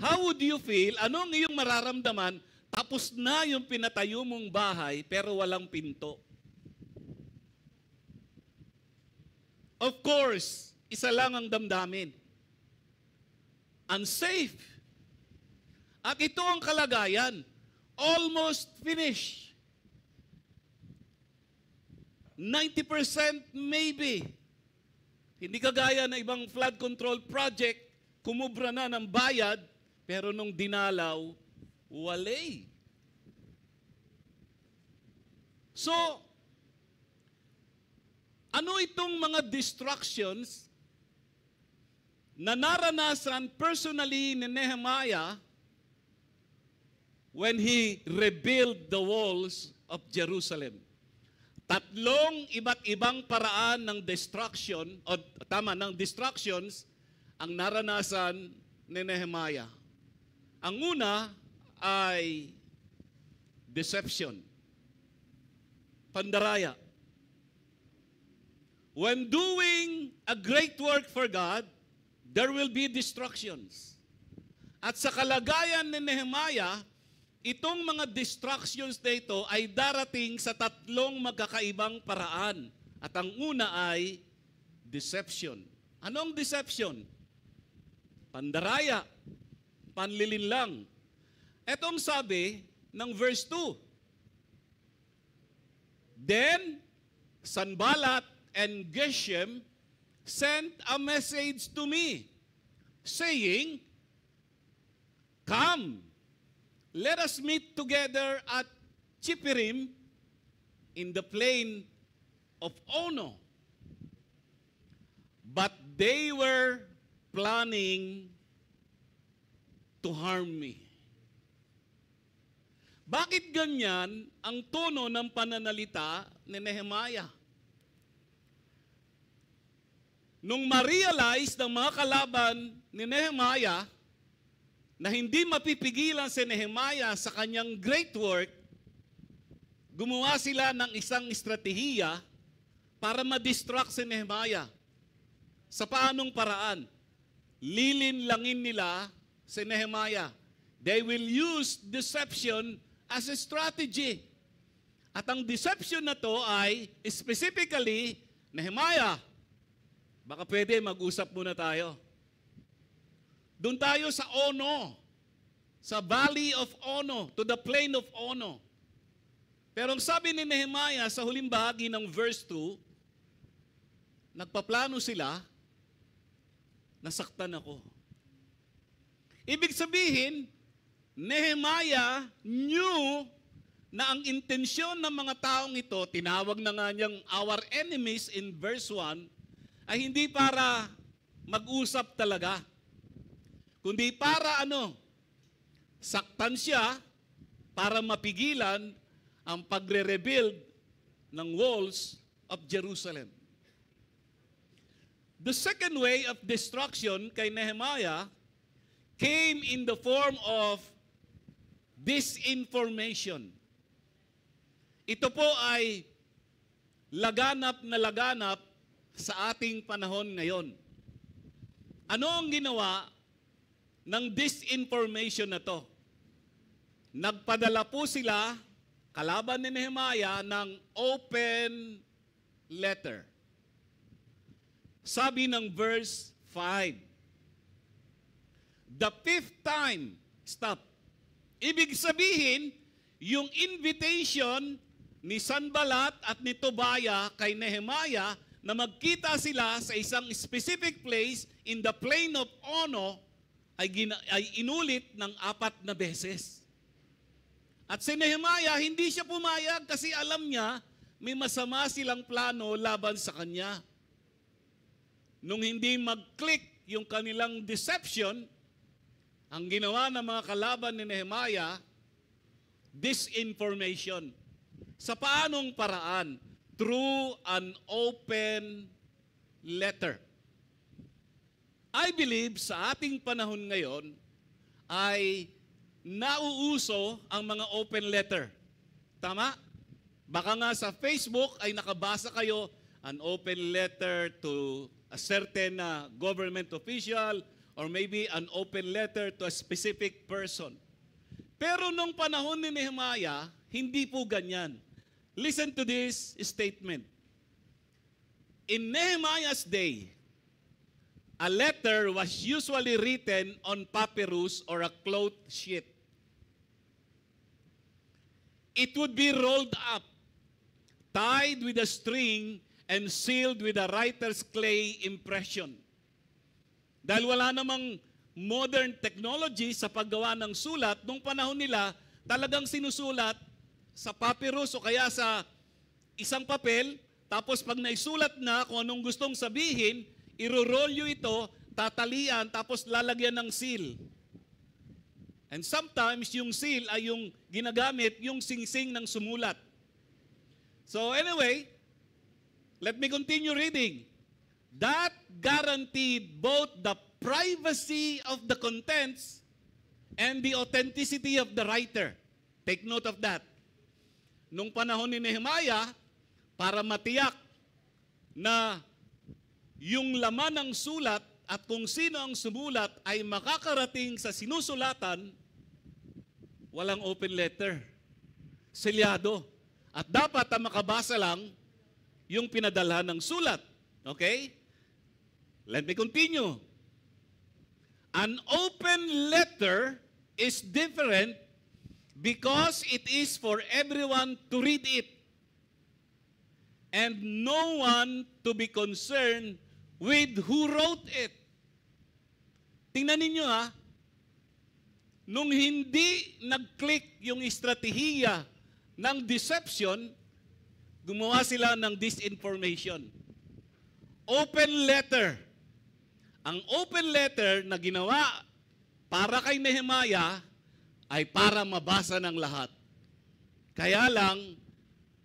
How would you feel? Anong iyong mararamdaman? Tapos na yung pinatayo mong bahay, pero walang pinto. Of course, isa lang ang damdamin. Unsafe. At ito ang kalagayan. Almost finished. 90% maybe. Hindi kagaya na ibang flood control project, kumubra na ng bayad, pero nung dinalaw, walay. So, ano itong mga distractions na naranasan personally ni Nehemiah when he rebuilt the walls of Jerusalem? Tatlong iba't ibang paraan ng distraction, ng distractions ang naranasan ni Nehemiah. Ang una ay deception, pandaraya. when doing a great work for God, there will be distractions. At sa kalagayan ni Nehemiah, itong mga distractions na ito ay darating sa tatlong magkakaibang paraan. At ang una ay deception. Anong deception? Pandaraya, panlilinlang. Etong sabi ng verse 2. Then, Sanballat and Geshem sent a message to me, saying, Come, let us meet together at Chipperim in the plain of Ono. But they were planning to harm me. Bakit ganyan ang tono ng pananalita ni Nehemiah? Nung ma-realize ng mga kalaban ni Nehemiah na hindi mapipigilan si Nehemiah sa kanyang great work, gumawa sila ng isang estratehiya para ma-distract si Nehemiah. Sa paanong paraan? Lilinlangin nila si Nehemiah. They will use deception as a strategy. At ang deception na to ay specifically, Nehemiah, baka pwede mag-usap muna tayo. Doon tayo sa Ono, sa Valley of Ono, to the plain of Ono. Pero ang sabi ni Nehemiah sa huling bahagi ng verse 2, nagpaplano sila, nasaktan ako. Ibig sabihin, Nehemiah knew na ang intensyon ng mga taong ito, tinawag na nga niyang our enemies in verse 1, ay hindi para mag-usap talaga, kundi para saktan siya para mapigilan ang pagre-rebuild ng walls of Jerusalem. The second way of destruction kay Nehemiah came in the form of disinformation. Ito po ay laganap na laganap sa ating panahon ngayon. Ano ang ginawa ng disinformation na to? Nagpadala po sila, kalaban ni Nehemiah, ng open letter. Sabi ng verse 5, the fifth time, stop. Ibig sabihin, yung invitation ni Sanballat at ni Tobiah kay Nehemiah na magkita sila sa isang specific place in the plain of Ono ay inulit ng 4 na beses. At si Nehemiah, hindi siya pumayag kasi alam niya may masama silang plano laban sa kanya. Nung hindi mag-click yung kanilang deception, ang ginawa ng mga kalaban ni Nehemiah, disinformation. Sa paanong paraan? Through an open letter. I believe sa ating panahon ngayon ay nauuso ang mga open letter. Tama? Baka nga sa Facebook ay nakabasa kayo an open letter to a certain government official or maybe an open letter to a specific person. Pero nung panahon ni Nehemiah, hindi po ganyan. Listen to this statement. In Nehemiah's day, a letter was usually written on papyrus or a cloth sheet. It would be rolled up, tied with a string, and sealed with a writer's clay impression. Dahil wala namang modern technology sa paggawa ng sulat, nung panahon nila, talagang sinusulat sa papyrus o kaya sa isang papel, tapos pag naisulat na kung anong gustong sabihin, irorolyo ito, tatalian, tapos lalagyan ng seal. And sometimes yung seal ay yung ginagamit, yung singsing ng sumulat. So anyway, let me continue reading. That guaranteed both the privacy of the contents and the authenticity of the writer. Take note of that. Nung panahon ni Nehemiah, para matiyak na yung laman ng sulat at kung sino ang sumulat ay makakarating sa sinusulatan, walang open letter. Selyado. At dapat ang makabasa lang yung pinadala ng sulat. Okay? Let me continue. An open letter is different because it is for everyone to read it and no one to be concerned with who wrote it. Tingnan ninyo ha, nung hindi nag-click yung estratehiya ng deception, gumawa sila ng disinformation. Open letter. Ang open letter na ginawa para kay Nehemiah ay para mabasa ng lahat. Kaya lang,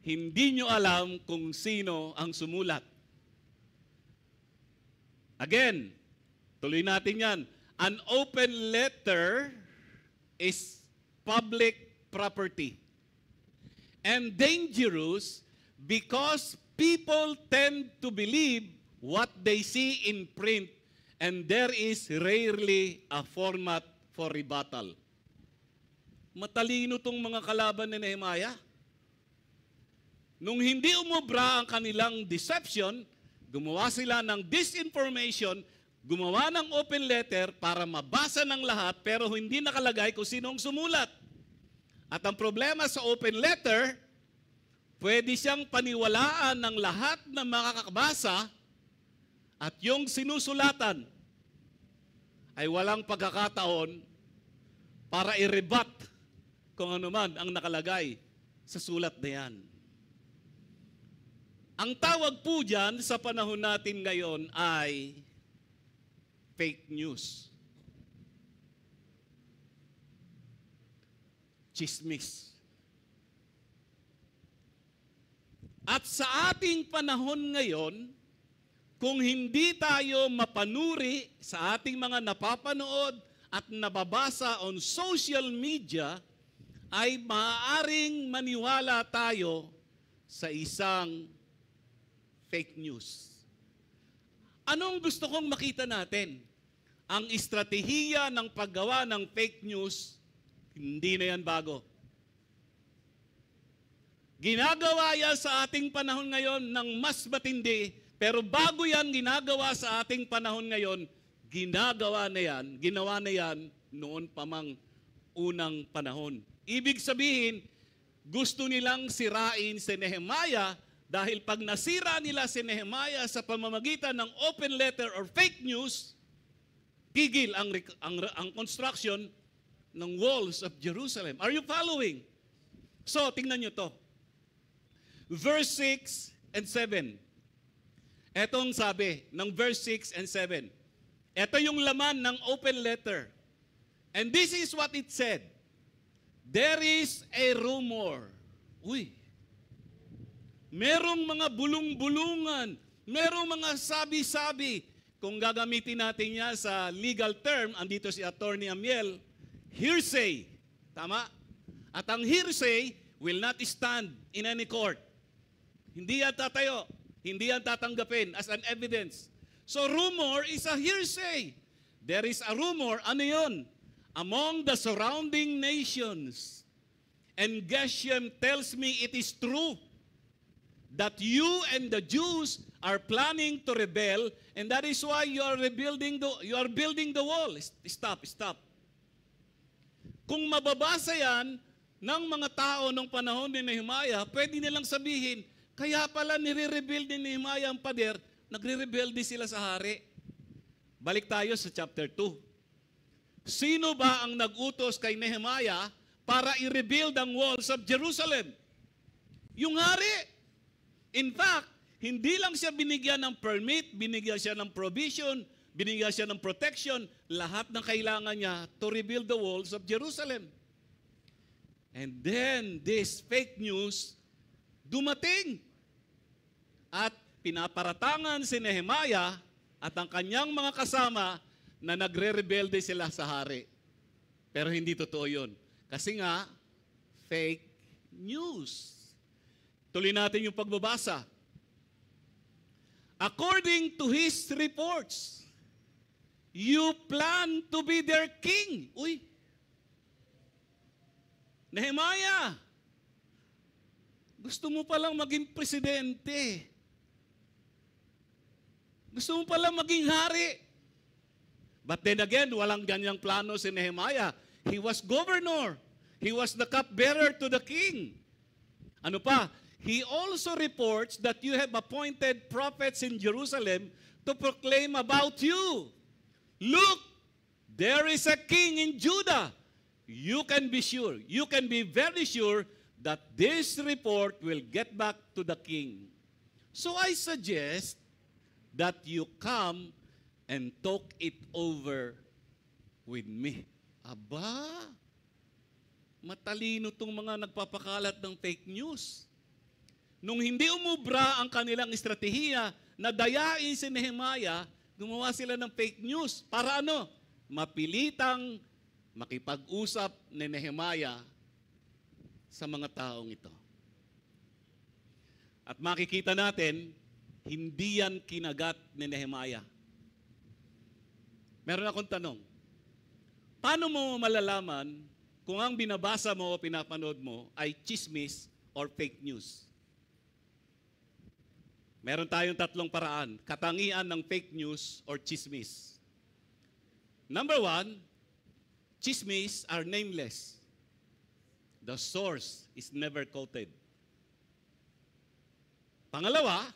hindi nyo alam kung sino ang sumulat. Again, tuloy natin yan. An open letter is public property and dangerous because people tend to believe what they see in print and there is rarely a format for rebuttal. Matalino tong mga kalaban ni Nehemiah. Nung hindi umubra ang kanilang deception, gumawa sila ng disinformation, gumawa ng open letter para mabasa ng lahat pero hindi nakalagay kung sino ang sumulat. At ang problema sa open letter, pwede siyang paniwalaan ng lahat ng makakabasa at yung sinusulatan ay walang pagkakataon para i-rebut kung ano man ang nakalagay sa sulat na yan. Ang tawag po dyan sa panahon natin ngayon ay fake news. Chismis. At sa ating panahon ngayon, kung hindi tayo mapanuri sa ating mga napapanood at nababasa on social media, ay maaaring maniwala tayo sa isang fake news. Anong gusto kong makita natin? Ang estratehiya ng paggawa ng fake news, hindi na yan bago. Ginagawa yan sa ating panahon ngayon ng mas matindi, pero bago yan ginagawa sa ating panahon ngayon, ginawa na yan noon pa mang unang panahon. Ibig sabihin, gusto nilang sirain si Nehemiah dahil pag nasira nila si Nehemiah sa pamamagitan ng open letter or fake news, tigil ang construction ng walls of Jerusalem. Are you following? So, tingnan nyo to. Verse 6 and 7. Etong sabi ng verse 6 and 7. Ito yung laman ng open letter. And this is what it said. There is a rumor. Uy. Merong mga bulong-bulungan. Merong mga sabi-sabi. Kung gagamitin natin niya sa legal term, andito si Attorney Amiel, hearsay. Tama? At ang hearsay will not stand in any court. Hindi yan tatayo. Hindi yan tatanggapin as an evidence. So rumor is a hearsay. There is a rumor, ano yun? Among the surrounding nations. And Geshem tells me it is true that you and the Jews are planning to rebel, and that is why you are building the wall. Stop. Kung mababasa yan ng mga tao nung panahon ni Nehemiah, pwede nilang sabihin, kaya pala nire-rebuild ni Nehemiah ang pader, nagre-rebelde sila sa hari. Balik tayo sa chapter 2. Sino ba ang nag-utos kay Nehemiah para i-rebuild ang walls of Jerusalem? Yung hari. In fact, hindi lang siya binigyan ng permit, binigyan siya ng provision, binigyan siya ng protection, lahat ng kailangan niya to rebuild the walls of Jerusalem. And then, this fake news dumating. At pinaparatangan si Nehemiah at ang kanyang mga kasama na nagre-rebelde sila sa hari. Pero hindi totoo yun. Kasi nga, fake news. Tuloy natin yung pagbabasa. according to his reports, you plan to be their king. Uy! Nehemiah, gusto mo palang maging presidente. Gusto mo palang maging hari. But then again, walang ganyang plano si Nehemiah. He was governor. He was the cupbearer to the king. Ano pa? He also reports that you have appointed prophets in Jerusalem to proclaim about you. Look, there is a king in Judah. You can be sure, you can be very sure that this report will get back to the king. So I suggest that you come and talk it over with me. Aba, matalino tong mga nagpapakalat ng fake news. Nung hindi umubra ang kanilang estratehiya na dayain si Nehemiah, gumawa sila ng fake news para ano? Mapilitang makipag-usap ni Nehemiah sa mga taong ito. At makikita natin, hindi yan kinagat ni Nehemiah. Meron akong tanong, paano mo malalaman kung ang binabasa mo o pinapanood mo ay chismis or fake news? Meron tayong tatlong paraan, katangian ng fake news or chismis. Number one, chismis are nameless. The source is never quoted. Pangalawa,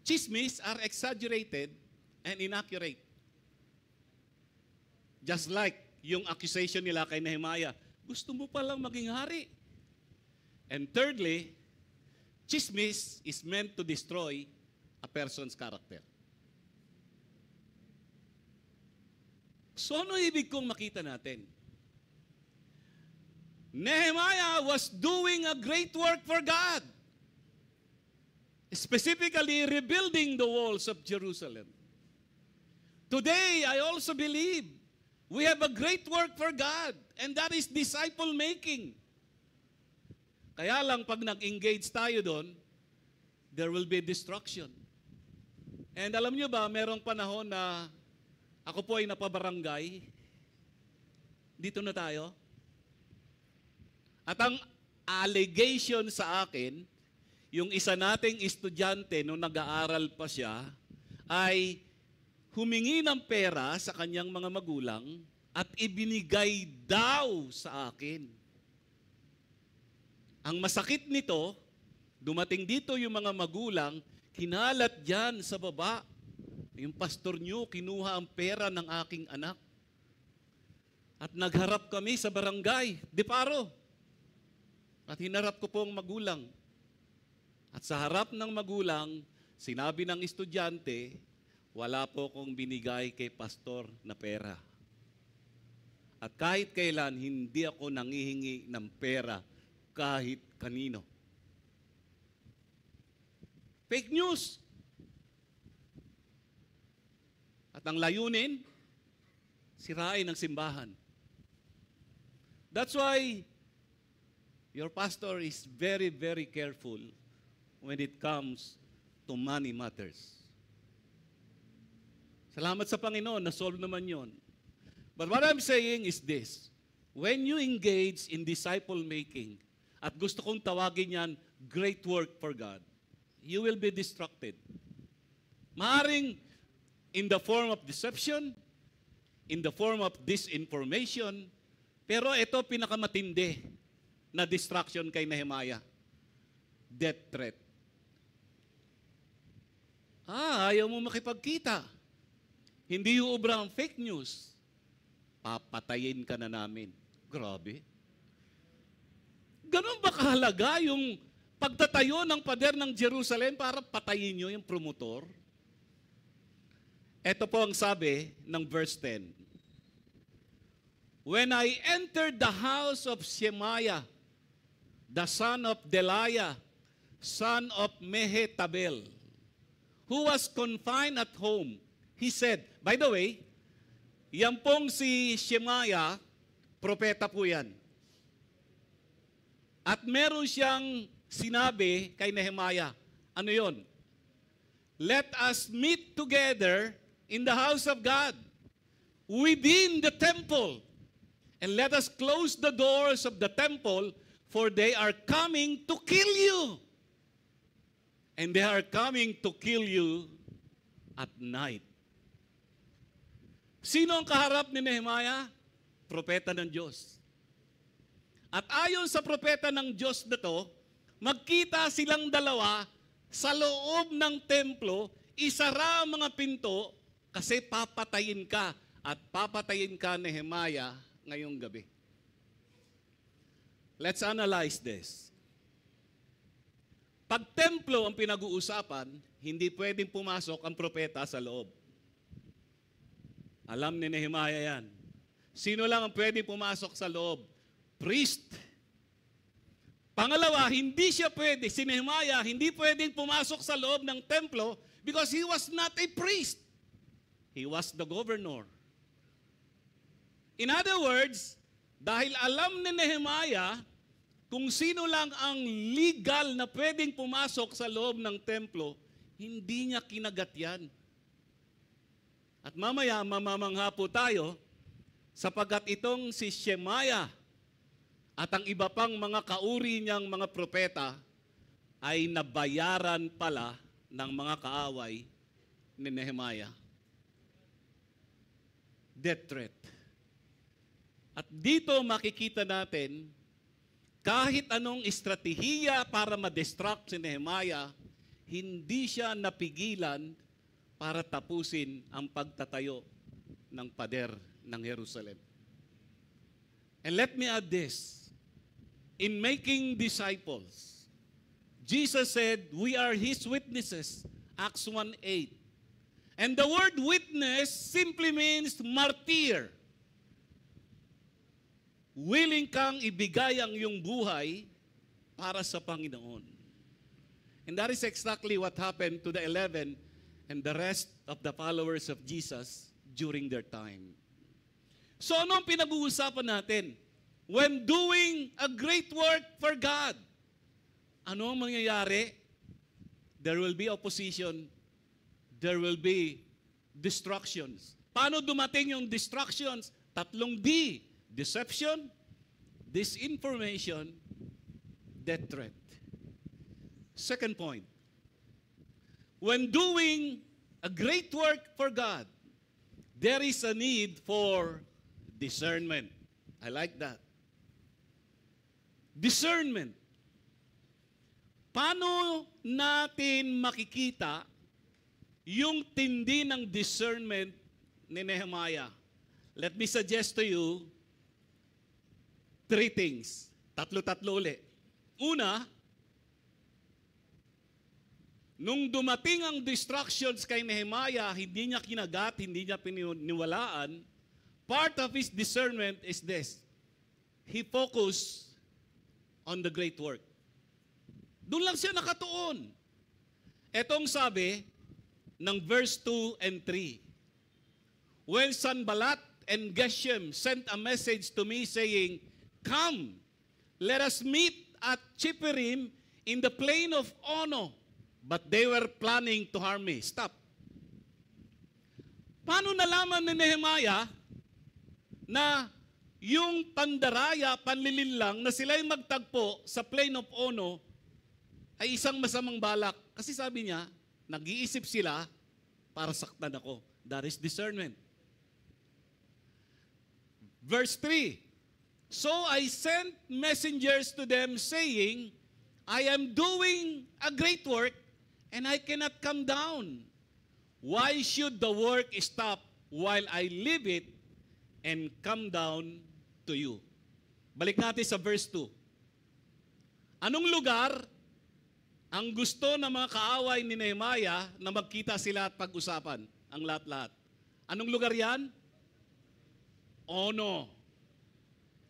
chismis are exaggerated and inaccurate. Just like yung accusation nila kay Nehemiah, gusto mo palang maging hari. And thirdly, chismis is meant to destroy a person's character. So ano ibig kong makita natin? Nehemiah was doing a great work for God. Specifically, rebuilding the walls of Jerusalem. Today, I also believe we have a great work for God, and that is disciple-making. Kaya lang, pag nag-engage tayo doon, there will be destruction. And alam nyo ba, merong panahon na ako po ay napabarangay. Dito na tayo. At ang allegation sa akin, yung isa nating estudyante nung nag-aaral pa siya, ay humingi ng pera sa kanyang mga magulang at ibinigay daw sa akin. Ang masakit nito, dumating dito yung mga magulang, kinalat dyan sa baba. Yung pastor nyo, kinuha ang pera ng aking anak. At nagharap kami sa barangay, Deparo. At hinarap ko po ang magulang. At sa harap ng magulang, sinabi ng estudyante, wala po kong binigay kay pastor na pera. At kahit kailan, hindi ako nangihingi ng pera kahit kanino. Fake news. At ang layunin, sirain ang simbahan. That's why your pastor is very, very careful when it comes to money matters. Salamat sa Panginoon, na-solve naman yon. But what I'm saying is this, when you engage in disciple-making, at gusto kong tawagin yan, great work for God, you will be distracted. Maaring in the form of deception, in the form of disinformation, pero ito pinakamatindi na distraction kay Nehemiah. Death threat. Ayaw mo makipagkita. Hindi uubra ang fake news. Papatayin ka na namin. Grabe. Ganun ba kahalaga yung pagtatayo ng pader ng Jerusalem para patayin nyo yung promotor? Ito po ang sabi ng verse 10. When I entered the house of Shemaiah, the son of Delaiah, son of Mehetabel, who was confined at home, he said, by the way, yan pong si Shemaiah, propeta po yan. At meron siyang sinabi kay Nehemiah, ano yon? let us meet together in the house of God, within the temple. And let us close the doors of the temple, for they are coming to kill you. And they are coming to kill you at night. Sino ang kaharap ni Nehemiah? Propeta ng Diyos. At ayon sa propeta ng Diyos na to, magkita silang dalawa sa loob ng templo, isara ang mga pinto kasi papatayin ka at papatayin ka, Nehemiah, ngayong gabi. Let's analyze this. Pag templo ang pinag-uusapan, hindi pwedeng pumasok ang propeta sa loob. Alam ni Nehemiah yan. Sino lang ang pwedeng pumasok sa loob? Priest. Pangalawa, hindi siya pwede, si Nehemiah, hindi pwedeng pumasok sa loob ng templo because he was not a priest. He was the governor. In other words, dahil alam ni Nehemiah kung sino lang ang legal na pwedeng pumasok sa loob ng templo, hindi niya kinagat yan. At mamaya, mamamangha po tayo sapagkat itong si Shemaiah at ang iba pang mga kauri niyang mga propeta ay nabayaran pala ng mga kaaway ni Nehemiah. Death threat. At dito makikita natin kahit anong estratehiya para ma-distract si Nehemiah, hindi siya napigilan para tapusin ang pagtatayo ng pader ng Jerusalem. And let me add this. In making disciples, Jesus said, we are His witnesses, Acts 1:8. And the word witness simply means martyr. Willing kang ibigay ang iyong buhay para sa Panginoon. And that is exactly what happened to the 11 and the rest of the followers of Jesus during their time. So ano ang pinag-uusapan natin? When doing a great work for God, ano ang mangyayari? There will be opposition. There will be distractions. Paano dumating yung distractions? 3 D. Deception, disinformation, death threat. Second point. When doing a great work for God, there is a need for discernment. I like that. Discernment. Paano natin makikita yung tindi ng discernment ni Nehemiah? Let me suggest to you 3 things. Tatlo ulit. Una, nung dumating ang distractions kay Nehemiah, hindi niya kinagat, hindi niya pininiwalaan, part of his discernment is this. He focused on the great work. Doon lang siya nakatuon. Etong sabi ng verse 2 and 3. When Sanballat and Geshem sent a message to me saying, come, let us meet at Chipperim in the plain of Ono. But they were planning to harm me. Stop. Paano nalaman ni Nehemiah na yung pandaraya, panlilinlang na sila'y magtagpo sa plain of Ono ay isang masamang balak? Kasi sabi niya, nag-iisip sila para saktan ako. That is discernment. Verse 3. So I sent messengers to them saying, I am doing a great work and I cannot come down. Why should the work stop while I leave it and come down to you? Balik natin sa verse 2. Anong lugar ang gusto ng mga kaaway ni Nehemiah na magkita sila at pag-usapan? Ang lahat-lahat. Anong lugar yan? Ono.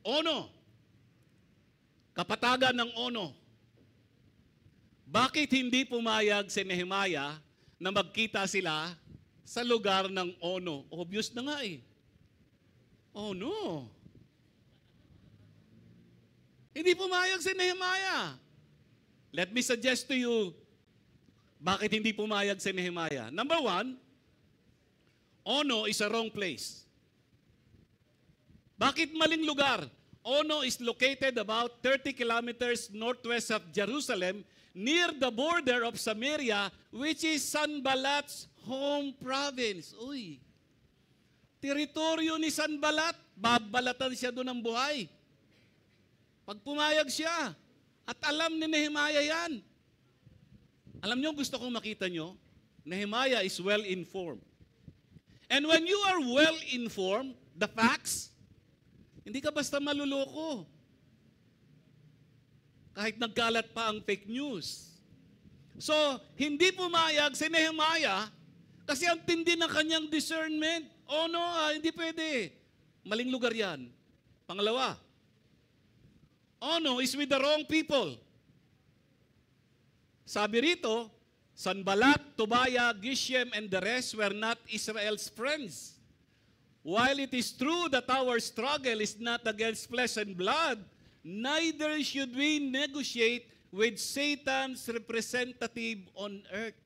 Ono. Kapatagan ng Ono. Bakit hindi pumayag si Nehemiah na magkita sila sa lugar ng Ono? Obvious na nga eh. Ono. Hindi pumayag si Nehemiah. Let me suggest to you, Bakit hindi pumayag si Nehemiah? Number one, Ono is a wrong place. Bakit maling lugar? Ono is located about 30 kilometers northwest of Jerusalem, near the border of Samaria, which is Sanballat's home province. Uy, teritoryo ni Sanballat, babalatan siya doon ng buhay. Pag pumayag siya, at alam ni Nehemiah yan. Alam nyo, gusto kong makita nyo, Nehemiah is well-informed. And when you are well-informed, the facts, hindi ka basta maluloko. Kahit nagkalat pa ang fake news. So, hindi pumayag si Nehemiah kasi ang tindi ng kanyang discernment. Oh no, hindi pwede. Maling lugar yan. Pangalawa, Ono is with the wrong people. Sabi rito, Sanballat, Tobiah, Geshem, and the rest were not Israel's friends. While it is true that our struggle is not against flesh and blood, neither should we negotiate with Satan's representative on earth.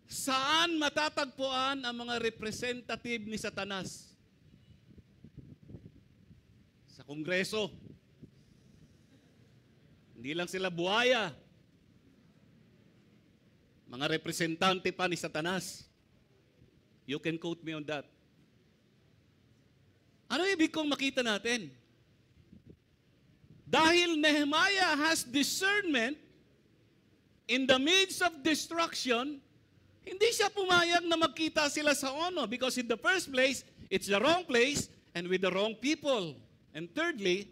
Saan matatagpuan ang mga representative ni Satanas? Sa Kongreso. Hindi lang sila buhaya. Mga representante pa ni Satanas. You can quote me on that. Ano ibig kong makita natin? Dahil Nehemiah has discernment in the midst of destruction, hindi siya pumayag na magkita sila sa Ono because in the first place, it's the wrong place and with the wrong people. And thirdly,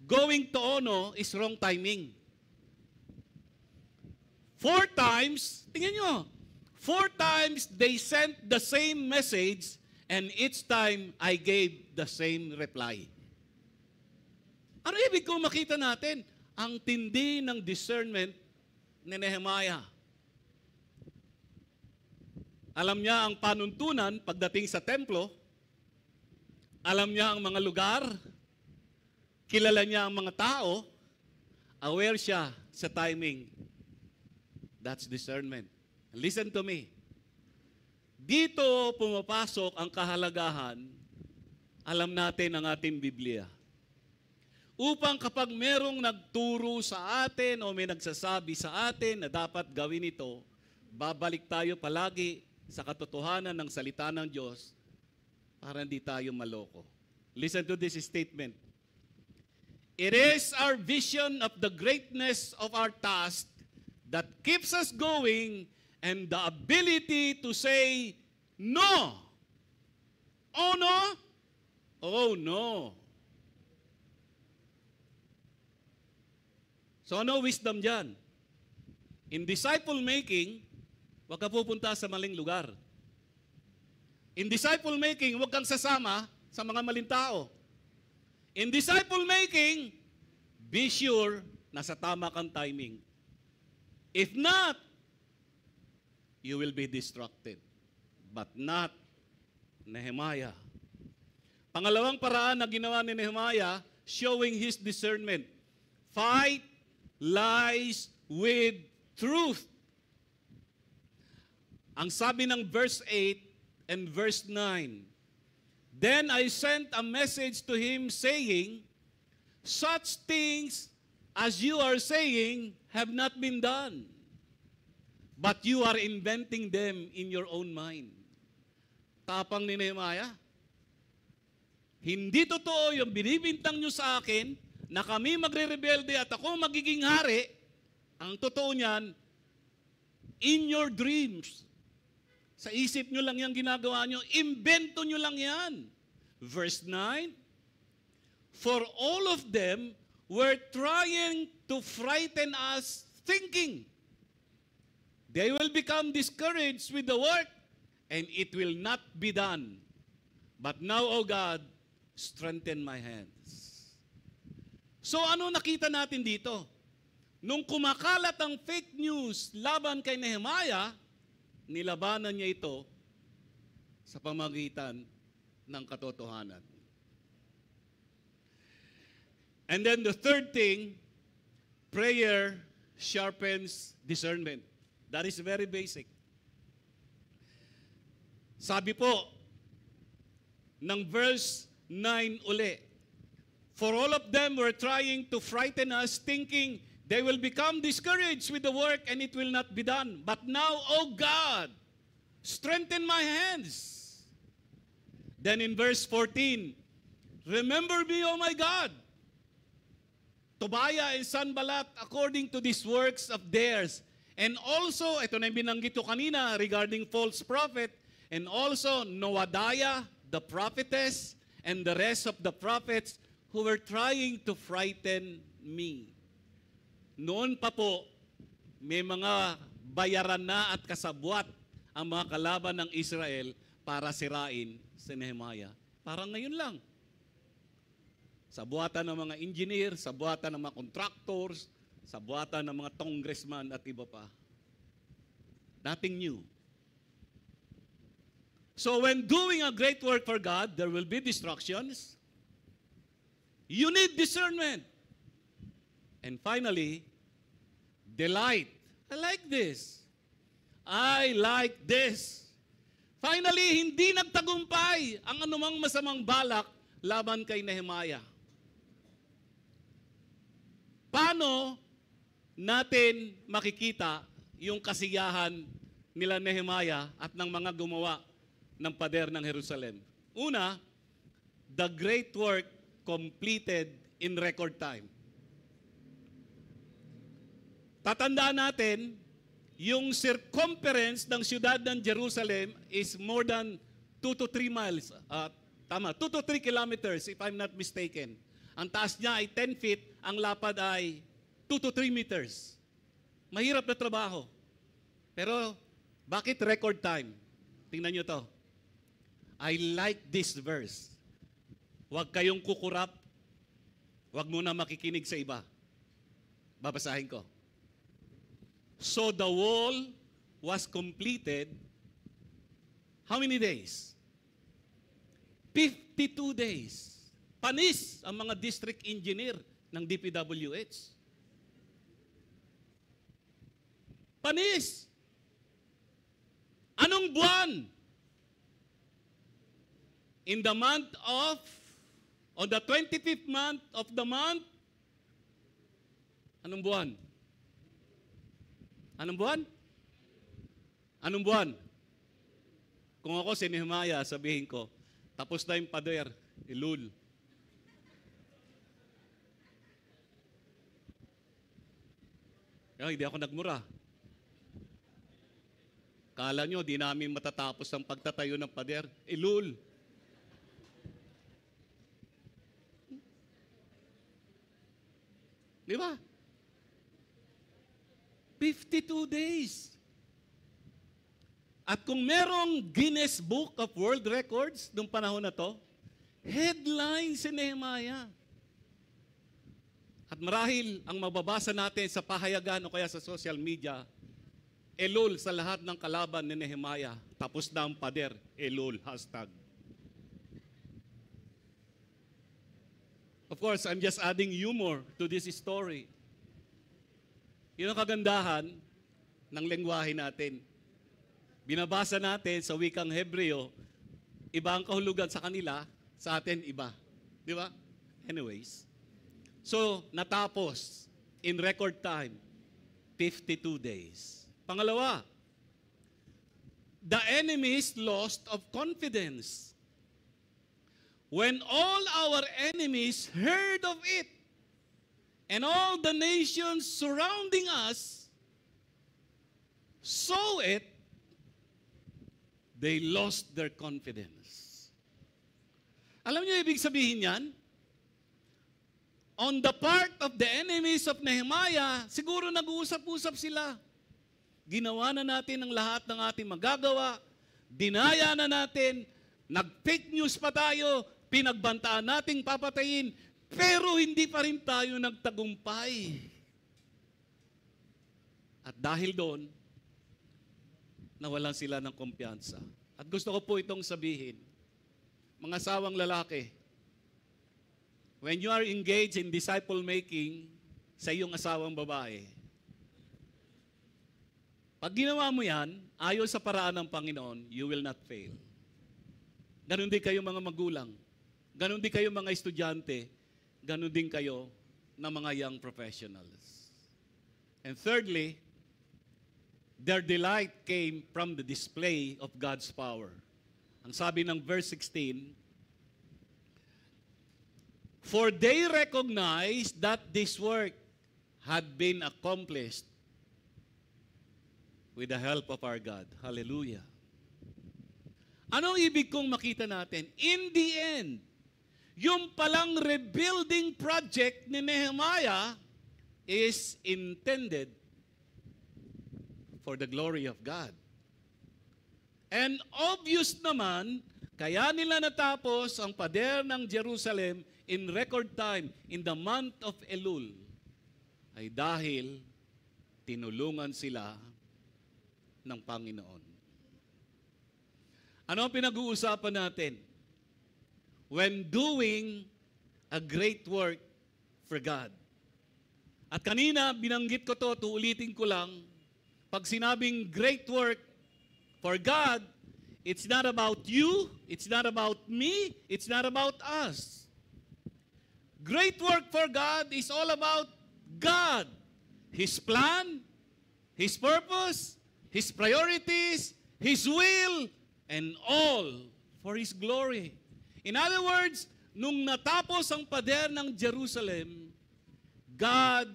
going to Ono is wrong timing. 4 times, tingnan nyo, 4 times they sent the same message and each time I gave the same reply. Ano ibig kong makita natin? Ang tindi ng discernment ni Nehemiah. Alam niya ang panuntunan pagdating sa templo. Alam niya ang mga lugar. Kilala niya ang mga tao. Aware siya sa timing. That's discernment. Listen to me. Dito pumapasok ang kahalagahan, alam natin ang ating Biblia. Upang kapag merong nagturo sa atin o may nagsasabi sa atin na dapat gawin ito, babalik tayo palagi sa katotohanan ng salita ng Diyos para hindi tayo maloko. Listen to this statement. It is our vision of the greatness of our task that keeps us going and the ability to say no. Oh no? Oh no. So ano wisdom dyan? In disciple making, huwag ka pupunta sa maling lugar. In disciple making, huwag kang sasama sa mga maling tao. In disciple making, be sure na sa tama kang timing. If not, you will be distracted. But not Nehemiah. Pangalawang paraan na ginawa ni Nehemiah, showing his discernment. Fight lies with truth. Ang sabi ng verse 8 and verse 9, Then I sent a message to him saying, Such things as you are saying have not been done, but you are inventing them in your own mind. Tapang ni Nehemiah. Hindi totoo yung binibintang nyo sa akin na kami magre-rebelde at ako magiging hari. Ang totoo niyan, in your dreams. Sa isip nyo lang yung ginagawa nyo, imbento nyo lang yan. Verse 9, For all of them were trying to frighten us, thinking, they will become discouraged with the work, and it will not be done. But now, O God, strengthen my hands. So ano nakita natin dito? Nung kumakalat ang fake news laban kay Nehemiah, nilabanan niya ito sa pamagitan ng katotohanan. And then the third thing, prayer sharpens discernment. That is very basic. Sabi po ng verse 9 uli, for all of them were trying to frighten us, thinking they will become discouraged with the work and it will not be done. But now, O God, strengthen my hands. Then in verse 14, remember me, O my God, Tobiah and Sanballat, according to these works of theirs. And also, ito na yung binanggit ko kanina regarding false prophet, and also Noadiah, the prophetess, and the rest of the prophets who were trying to frighten me. Noon pa po, may mga bayaran na at kasabwat ang mga kalaban ng Israel para sirain si Nehemiah. Parang ngayon lang. Sabuatan ng mga engineer, sabuatan ng mga contractors, sabuatan ng mga congressman at iba pa. Nothing new. So when doing a great work for God, there will be distractions. You need discernment. And finally, delight. I like this. I like this. Finally, hindi nagtagumpay ang anumang masamang balak laban kay Nehemiah. Paano natin makikita yung kasiyahan nila Nehemiah at ng mga gumawa ng pader ng Jerusalem? Una, the great work completed in record time. Tatandaan natin, yung circumference ng siyudad ng Jerusalem is more than 2 to 3 miles. 2 to 3 kilometers if I'm not mistaken. Ang taas niya ay 10 feet, ang lapad ay 2 to 3 meters. Mahirap na trabaho. Pero, bakit record time? Tingnan nyo to. I like this verse. Huwag kayong kukurap. Huwag muna makikinig sa iba. Babasahin ko. So the wall was completed, how many days? 52 days. Panis ang mga district engineer ng DPWH. Panis. Anong buwan? In the month of, on the 25th month of the month, anong buwan? Anong buwan? Anong buwan? Kung ako si Nehemiah, sabihin ko, tapos na yung pader, Elul. Hindi ako nagmura. Kala nyo, di namin matatapos ang pagtatayo ng pader, Elul. Di ba? 52 days. At kung merong Guinness Book of World Records noong panahon na to, headline si Nehemiah. At marahil ang mababasa natin sa pahayagan o kaya sa social media, Elul sa lahat ng kalaban ni Nehemiah. Tapos na ang pader, Elul, hashtag. Of course, I'm just adding humor to this story. Yun ang kagandahan ng lengguwahe natin. Binabasa natin sa wikang Hebreo, iba ang kahulugan sa kanila, sa atin iba. Di ba? Anyways. So, natapos in record time, 52 days. Pangalawa, the enemies lost of confidence. When all our enemies heard of it, and all the nations surrounding us saw it, they lost their confidence. Alam niyo ibig sabihin yan? On the part of the enemies of Nehemiah, siguro nag-uusap-usap sila. Ginawa na natin ang lahat ng ating magagawa, dinaya na natin, nag-fake news pa tayo, pinagbantaan nating papatayin, pero hindi pa rin tayo nagtagumpay. At dahil doon, nawalan sila ng kumpiyansa. At gusto ko po itong sabihin, mga asawang lalaki, when you are engaged in disciple making sa iyong asawang babae, Pag ginawa mo yan, ayon sa paraan ng Panginoon, you will not fail. Ganon din kayo mga magulang. Ganon din kayo mga estudyante. Ganon din kayo na mga young professionals. And thirdly, their delight came from the display of God's power. Ang sabi ng verse 16, for they recognized that this work had been accomplished with the help of our God. Hallelujah. Anong ibig kong makita natin? In the end, yung palang rebuilding project ni Nehemiah is intended for the glory of God. And obvious naman, kaya nila natapos ang pader ng Jerusalem in record time, in the month of Elul, ay dahil tinulungan sila ng Panginoon. Ano ang pinag-uusapan natin? When doing a great work for God. At kanina, binanggit ko to, uulitin ko lang, pag sinabing great work for God, it's not about you, it's not about me, it's not about us. Great work for God is all about God, His plan, His purpose, His priorities, His will, and all for His glory. In other words, nung natapos ang pader ng Jerusalem, God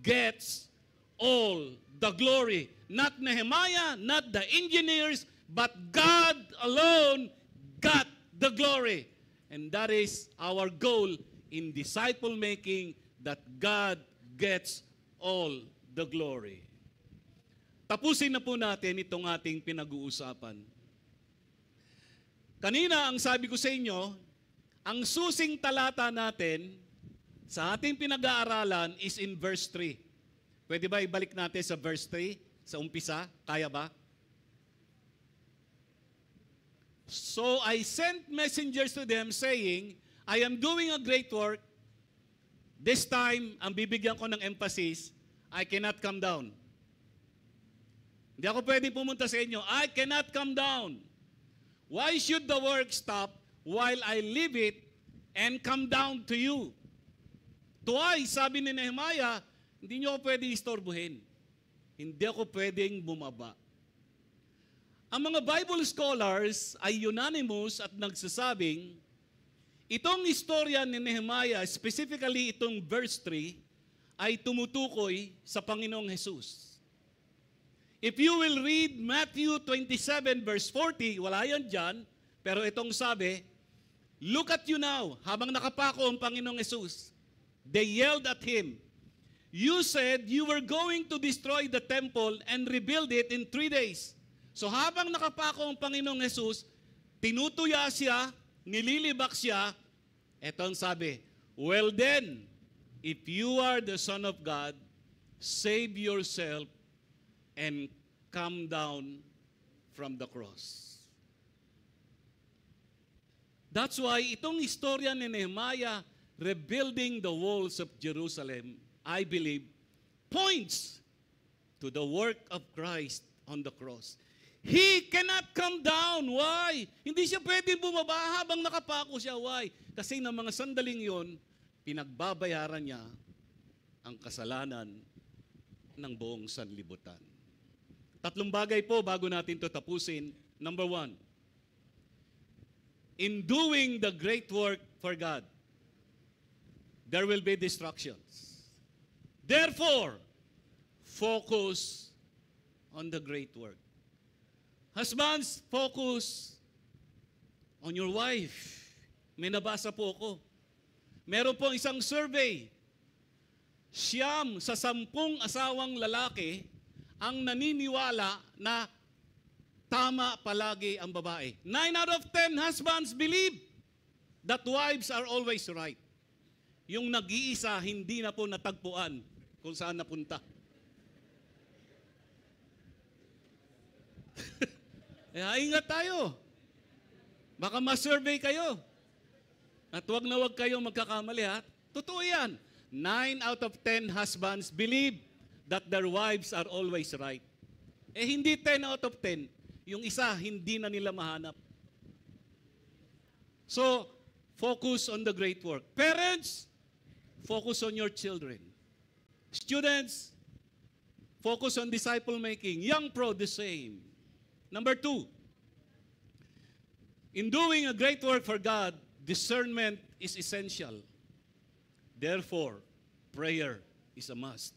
gets all the glory. Not Nehemiah, not the engineers, but God alone got the glory. And that is our goal in disciple making, that God gets all the glory. Tapusin na po natin itong ating pinag-uusapan. Kanina, ang sabi ko sa inyo, ang susing talata natin sa ating pinag-aaralan is in verse 3. Pwede ba ibalik natin sa verse 3? Sa umpisa? Kaya ba? So I sent messengers to them saying, I am doing a great work. This time, ang bibigyan ko ng emphasis, I cannot come down. Hindi ako pwede pumunta sa inyo. I cannot come down. Why should the work stop while I leave it and come down to you? Twice, sabi ni Nehemiah, hindi nyo ako pwede istorbohin. Hindi ako pwedeng bumaba. Ang mga Bible scholars ay unanimous at nagsasabing, itong istorya ni Nehemiah, specifically itong verse 3, ay tumutukoy sa Panginoong Jesus. If you will read Matthew 27 verse 40, wala yan dyan, pero itong sabi, look at you now, habang nakapako ang Panginoong Jesus. They yelled at him, you said you were going to destroy the temple and rebuild it in 3 days. So habang nakapako ang Panginoong Jesus, tinutuya siya, nililibak siya, etong sabi, well then, if you are the Son of God, save yourself and come down from the cross. That's why itong istorya ni Nehemiah rebuilding the walls of Jerusalem, I believe, points to the work of Christ on the cross. He cannot come down. Why? Hindi siya pwedeng bumaba habang nakapako siya. Why? Kasi ng mga sandaling yon, pinagbabayaran niya ang kasalanan ng buong sanlibutan. 3 bagay po bago natin to tapusin. Number 1, in doing the great work for God, there will be distractions. Therefore, focus on the great work. Husbands, focus on your wife. May nabasa po ako. Meron pong isang survey. 9 sa 10 asawang lalaki ang naniniwala na tama palagi ang babae. 9 out of 10 husbands believe that wives are always right. Yung nag-iisa, hindi na po natagpuan kung saan napunta. Kaya ingat tayo. Baka ma-survey kayo. At wag na wag kayong magkakamali, ha? Totoo yan. 9 out of 10 husbands believe that their wives are always right. Hindi 10 out of 10. Yung isa, hindi na nila mahanap. So, focus on the great work. Parents, focus on your children. Students, focus on disciple making. Young pro, the same. Number 2, in doing a great work for God, discernment is essential. Therefore, prayer is a must.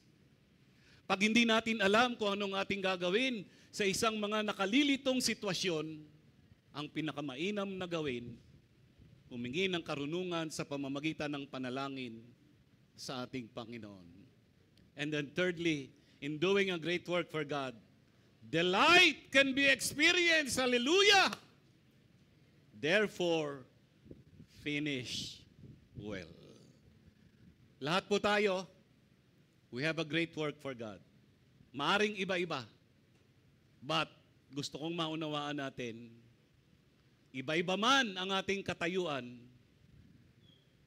Pag hindi natin alam kung anong ating gagawin sa isang mga nakalilitong sitwasyon, ang pinakamainam na gawin, humingi ng karunungan sa pamamagitan ng panalangin sa ating Panginoon. And then thirdly, in doing a great work for God, delight can be experienced. Hallelujah! Therefore, finish well. Lahat po tayo, we have a great work for God. Maaring iba-iba. But gusto kong maunawaan natin, iba-iba man ang ating katayuan,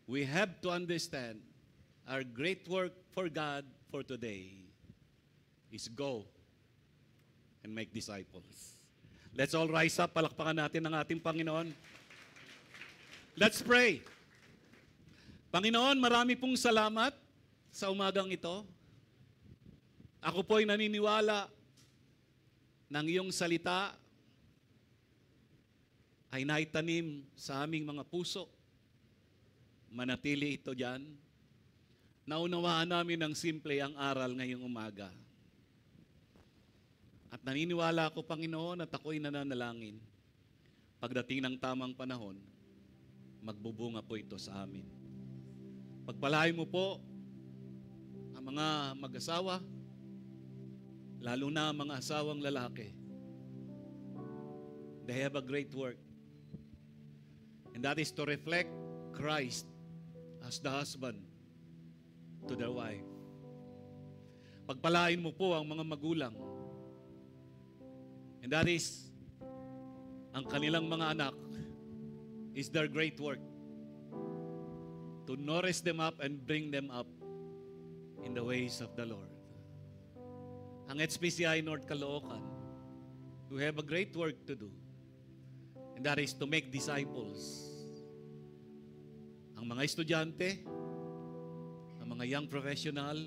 we have to understand our great work for God for today is go and make disciples. Let's all rise up, palakpakan natin ang ating Panginoon. Let's pray. Panginoon, marami pong salamat sa umagang ito. Ako po'y naniniwala ng iyong salita ay naitanim sa aming mga puso. Manatili ito dyan. Naunawaan namin ng simple ang aral ngayong umaga. At naniniwala ako, Panginoon, at ako'y nananalangin. Pagdating ng tamang panahon, magbubunga po ito sa amin. Pagpalain mo po ang mga mag-asawa, lalo na ang mga asawang lalaki. They have a great work. And that is to reflect Christ as the husband to their wife. Pagpalain mo po ang mga magulang. And that is, ang kanilang mga anak is their great work. To nourish them up and bring them up in the ways of the Lord. Ang HPCI North Caloocan, we have a great work to do. And that is to make disciples. Ang mga estudyante, ang mga young professional,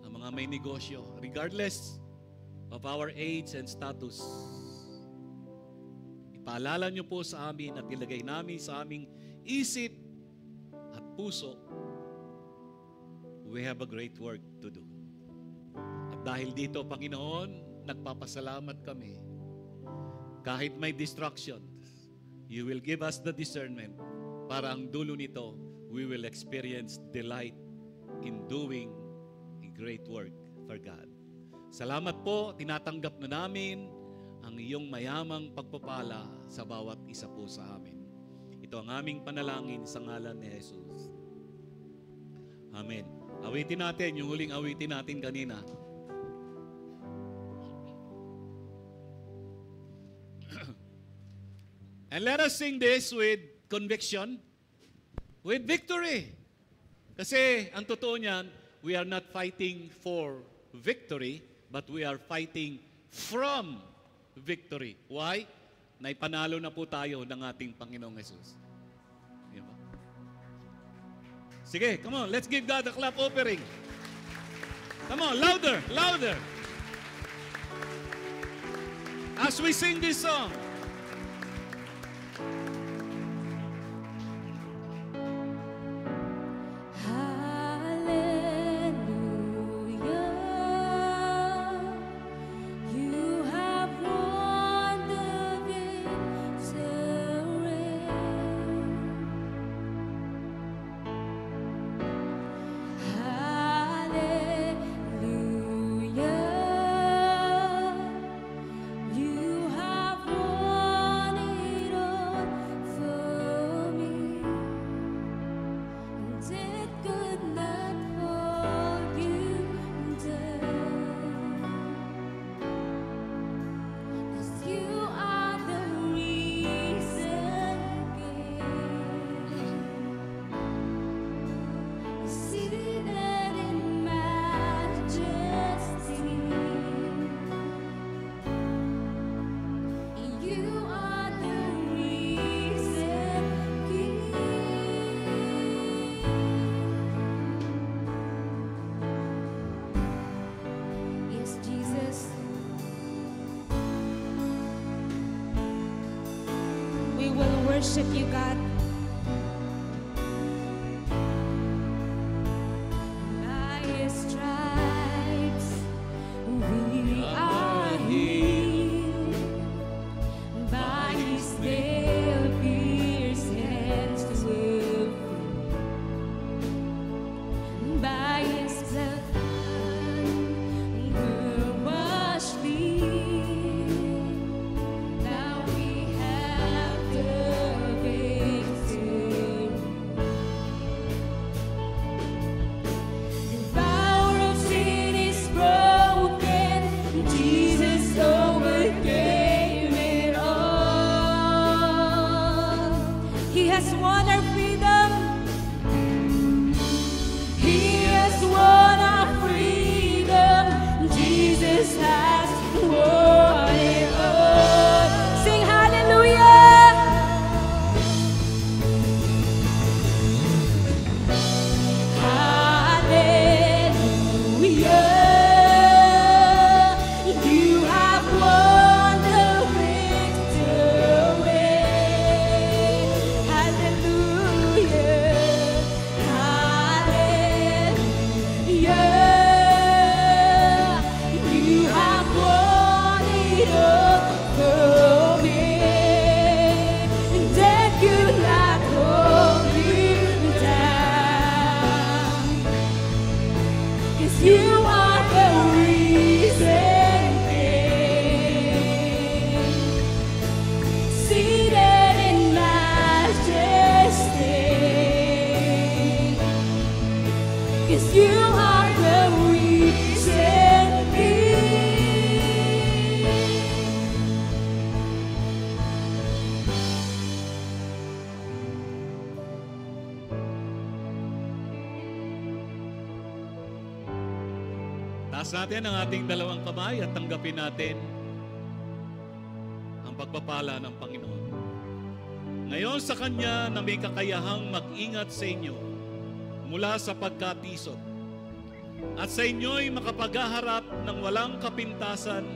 ang mga may negosyo, regardless of our age and status, ipaalala niyo po sa amin at ilagay namin sa aming isip at puso, we have a great work to do. At dahil dito, Panginoon, nagpapasalamat kami. Kahit may distractions, you will give us the discernment para ang dulo nito, we will experience delight in doing a great work for God. Salamat po, tinatanggap na namin ang iyong mayamang pagpapala sa bawat isa po sa amin. Ito ang aming panalangin sa ngalan ni Jesus. Amen. Awitin natin yung huling awitin natin kanina. And let us sing this with conviction, with victory. Kasi ang totoo niyan, we are not fighting for victory, but we are fighting from victory. Why? Naipanalo na po tayo ng ating Panginoong Jesus. Diba? Sige, come on, let's give God a clap offering. Come on, louder, louder. As we sing this song, You have won. worship you, God. By His stripes we are healed. By His nail-pierced hands we're free. By His blood we're washed clean. Now we have the victory. The power of sin is broken. Jesus overcame it all. He has won our freedom. He has won our freedom. Jesus has won it all. Sing hallelujah. Hallelujah. You have won the victory. Hallelujah. Hallelujah. You have won it all for me. Death could not hold you down. 'Cause you are the reason thing. Seated in majesty. 'Cause you are the reason thing. Taas natin ang ating dalawang kamay at tanggapin natin ang pagpapala ng Panginoon. Ngayon sa Kanya na may kakayahang mag-ingat sa inyo mula sa pagkatisod at sa inyo'y makapaghaharap ng walang kapintasan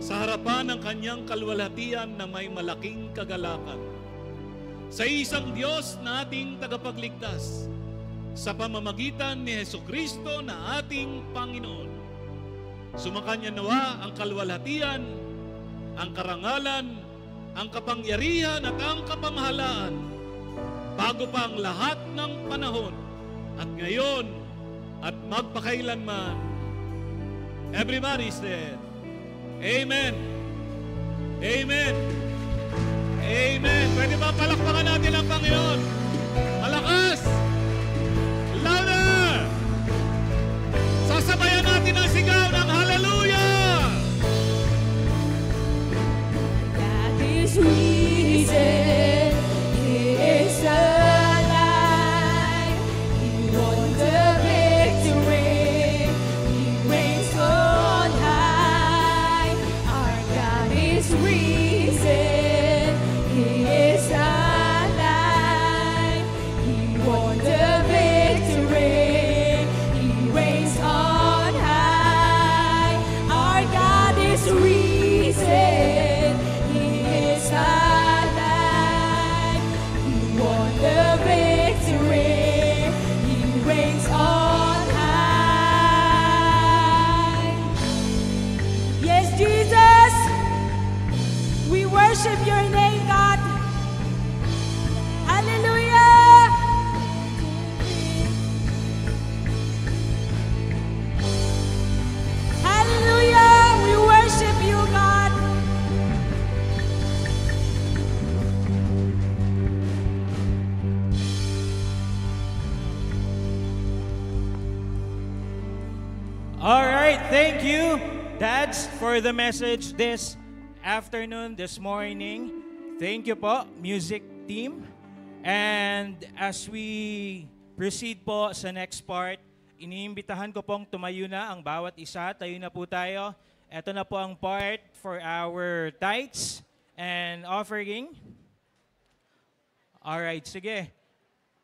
sa harapan ng Kanyang kalwalhatian na may malaking kagalakan. Sa isang Diyos na ating tagapagligtas sa pamamagitan ni Hesukristo na ating Panginoon. Sumakanya nawa ang kalwalhatian, ang karangalan, ang kapangyarihan at ang kapamahalaan bago pa ang lahat ng panahon at ngayon at magpakailanman. Everybody said, Amen. Amen. Amen. Pwede ba palakpakan natin ang Panginoon? Malakas! Louder! Sasabayan natin ang sigaw ng hallelujah! That is reason He is alive. He won the victory. He reigns on high. Our God is reason. He is alive. He won the victory. He reigns on high. Our God is reason. He is alive. He won the victory. He reigns on high. Yes, Jesus, we worship your name, God. Hallelujah. Hallelujah. We worship you, God. All right, thank you, Dads, for the message this afternoon, this morning. Thank you po, music team. And as we proceed po sa next part, iniimbitahan ko pong tumayo na ang bawat isa. Tayo na po tayo. Ito na po ang part for our tithes and offering. All right, sige.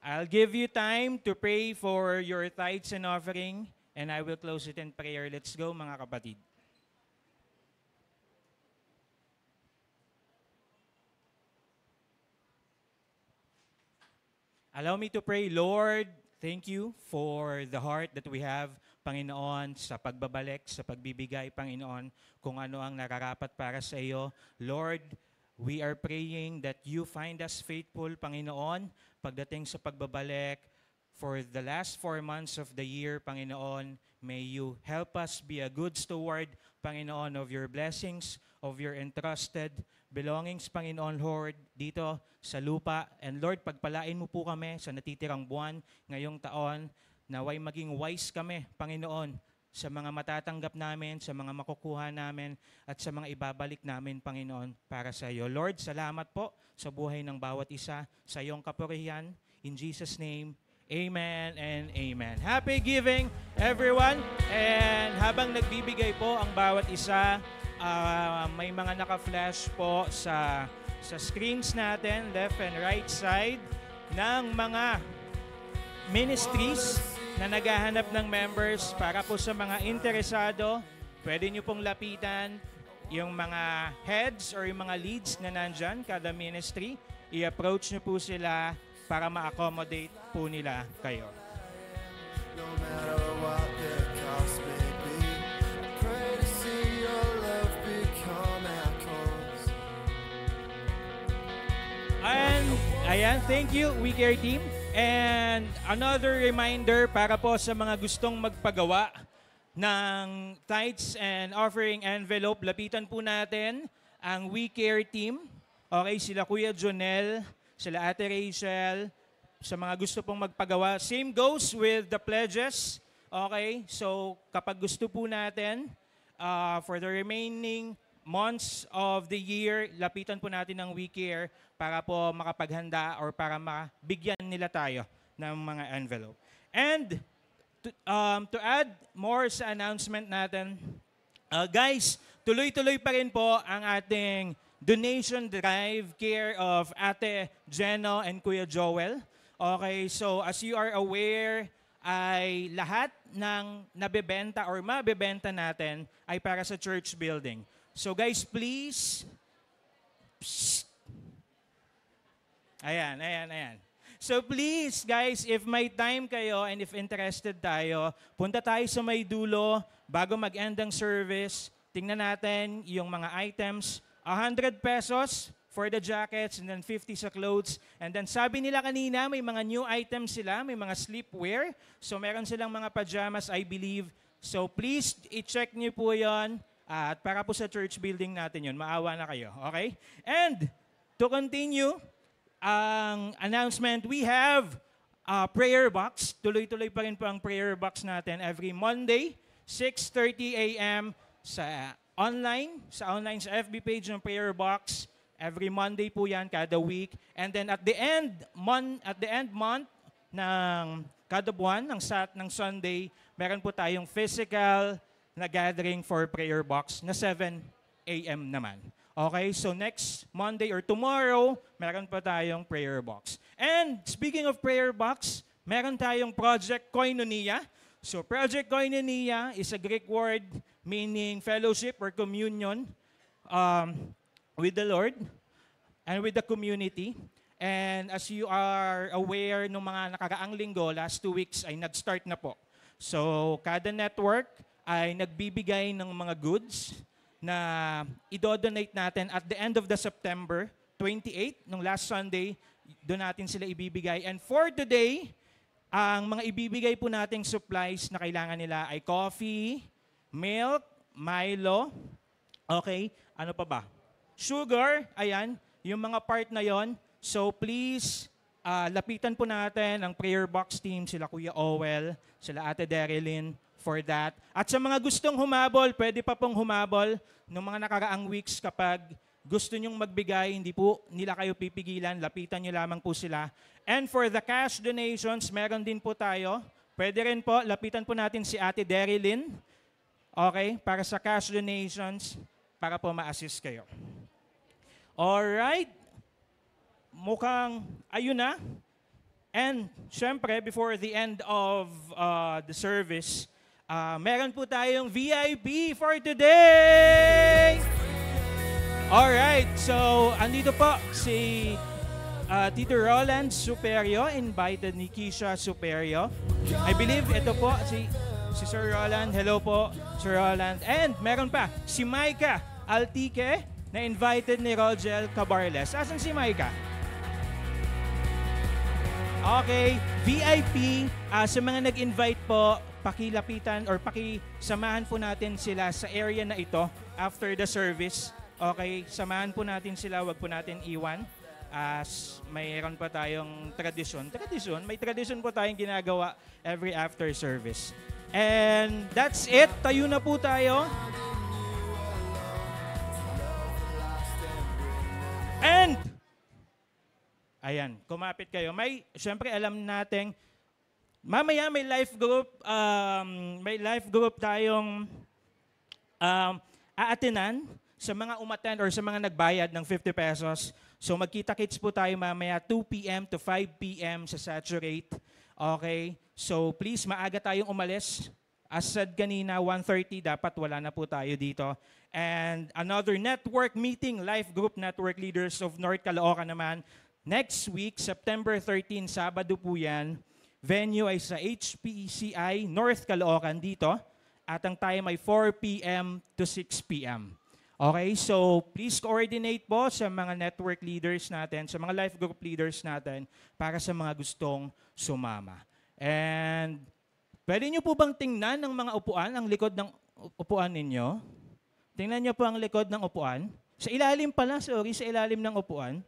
I'll give you time to pray for your tithes and offering. And I will close it in prayer. Let's go, mga kapatid. Allow me to pray, Lord, thank you for the heart that we have, Panginoon, sa pagbabalik, sa pagbibigay, Panginoon, kung ano ang nararapat para sa iyo. Lord, we are praying that you find us faithful, Panginoon, pagdating sa pagbabalik. For the last 4 months of the year, Panginoon, may you help us be a good steward, Panginoon, of your blessings, of your entrusted belongings, Panginoon, Lord, dito sa lupa. And Lord, pagpalain mo po kami sa natitirang buwan ngayong taon, naway maging wise kami, Panginoon, sa mga matatanggap namin, sa mga makukuha namin, at sa mga ibabalik namin, Panginoon, para sa iyo. Lord, salamat po sa buhay ng bawat isa, sa iyong kapurihan. In Jesus' name, amen and amen. Happy giving, everyone. And habang nagbibigay po ang bawat isa, may mga naka-flash po sa screens natin, left and right side, ng mga ministries na naghahanap ng members. Para po sa mga interesado, pwede nyo pong lapitan yung mga heads or yung mga leads na nandyan, kada ministry. I-approach nyo po sila para ma-accommodate po nila kayo. No matter what the cost may be, I pray to see your love become our cause. And, ayan, thank you, We Care team. And another reminder para po sa mga gustong magpagawa ng tithes and offering envelope, lapitan po natin ang We Care team. Okay, sila Kuya Jonel, sila Ate Rachel, sa mga gusto pong magpagawa. Same goes with the pledges. Okay, so kapag gusto po natin, for the remaining months of the year, lapitan po natin ng We Care para po makapaghanda or para mabigyan nila tayo ng mga envelope. And to add more sa announcement natin, guys, tuloy-tuloy pa rin po ang ating donation drive care of Ate Jeno and Kuya Joel. Okay, so as you are aware, ay lahat ng nabebenta or mabebenta natin ay para sa church building. So guys, please, ayan. So please guys, if may time kayo and if interested tayo, punta tayo sa may dulo bago mag-end ang service. Tingnan natin yung mga items. 100 pesos for the jackets and then 50 sa clothes. And then sabi nila kanina, may mga new items sila, may mga sleepwear. So meron silang mga pajamas, I believe. So please, i-check niyo po yon. At para po sa church building natin yun, maawa na kayo. Okay? And to continue, ang announcement, we have a prayer box. Tuloy-tuloy pa rin po ang prayer box natin every Monday, 6:30 a.m. sa online sa FB page ng prayer box. Every Monday po yan, kada week. And then at the end month ng kada buwan, ng Sunday, meron po tayong physical na gathering for prayer box na 7 a.m. naman. Okay, so next Monday or tomorrow, meron pa tayong prayer box. And speaking of prayer box, meron tayong Project Koinonia. So Project Koinonia is a Greek word meaning fellowship or communion with the Lord and with the community. And as you are aware, nung mga nakaraang linggo, last 2 weeks ay nag-start na po. So kada network ay nagbibigay ng mga goods na idodonate natin at the end of the September 28, nung last Sunday, doon natin sila ibibigay. And for today, ang mga ibibigay po nating supplies na kailangan nila ay coffee, milk, Milo, okay, ano pa ba? Sugar, ayan, yung mga part na yon. So please, lapitan po natin ang prayer box team, sila Kuya Owel, sila Ate Darilyn, for that. At sa mga gustong humabol, pwede pa pong humabol ng mga nakaraang weeks kapag gusto nyong magbigay, hindi po nila kayo pipigilan, lapitan nyo lamang po sila. And for the cash donations, meron din po tayo. Pwede rin po, lapitan po natin si Ate Darilyn, okay, para sa cash donations, para po ma-assist kayo. Alright, mukhang ayun na. And syempre, before the end of the service, meron po tayong VIP for today! Alright, so andito po si Tito Roland Superio, invited ni Keisha Superio. I believe ito po si Sir Roland. Hello po, Sir Roland. And meron pa si Maika Altique na invited ni Rogel Cabarles. Asan si Maika? Okay, VIP, sa mga nag-invite po, pakilapitan or pakisamahan po natin sila sa area na ito after the service. Okay, samahan po natin sila, wag po natin iwan. As mayroon pa tayong tradisyon, may tradisyon po tayong ginagawa every after service. And that's it. Tayo na po tayo. And ayan, kumapit kayo. Syempre alam nating mamaya may life group tayong aatinan sa mga umattend or sa mga nagbayad ng 50 pesos. So magkita-kits po tayo mamaya 2 p.m. to 5 p.m. sa Saturate. Okay? So please, maaga tayong umalis. As said kanina, 1:30 dapat wala na po tayo dito. And another network meeting, life group network leaders of North Caloocan naman. Next week, September 13, Sabado po yan. Venue ay sa HPCI North Caloocan dito. At ang time ay 4 p.m. to 6 p.m. Okay, so please coordinate po sa mga network leaders natin, sa mga life group leaders natin para sa mga gustong sumama. And pwede nyo po bang tingnan ng mga upuan, ang likod ng upuan ninyo? Tingnan nyo po ang likod ng upuan. Sa ilalim pala, sorry, sa ilalim ng upuan.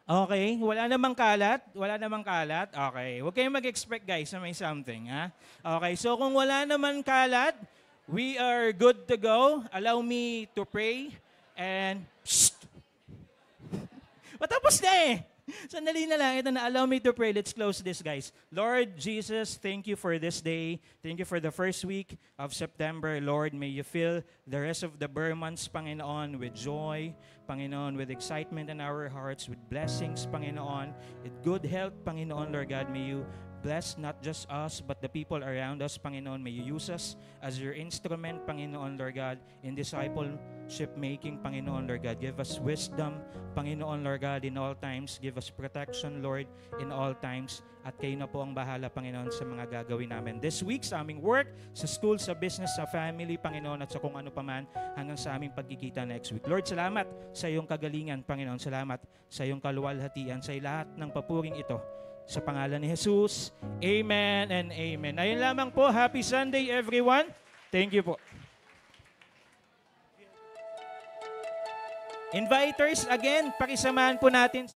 Okay, wala namang kalat? Wala namang kalat? Okay, huwag kayong mag-expect guys na may something. Ha? Okay, so kung wala naman kalat, we are good to go. Allow me to pray. And, matapos na eh. Sandali na lang. Ito na, allow me to pray. Let's close this, guys. Lord Jesus, thank you for this day. Thank you for the first week of September. Lord, may you fill the rest of the Burr months, Panginoon, with joy, Panginoon, with excitement in our hearts, with blessings, Panginoon, with good health, Panginoon, Lord God. May you bless not just us, but the people around us, Panginoon. May you use us as your instrument, Panginoon, Lord God, in discipleship making, Panginoon, Lord God. Give us wisdom, Panginoon, Lord God, in all times. Give us protection, Lord, in all times. At kayo na po ang bahala, Panginoon, sa mga gagawin namin this week, sa aming work, sa school, sa business, sa family, Panginoon, at sa kung ano paman, hanggang sa aming pagkikita next week. Lord, salamat sa iyong kagalingan, Panginoon. Salamat sa iyong kaluwalhatian, sa lahat ng papuring ito. Sa pangalan ni Jesus, amen and amen. Ayun lamang po. Happy Sunday, everyone. Thank you po. Inviters, again, pakisamahan po natin.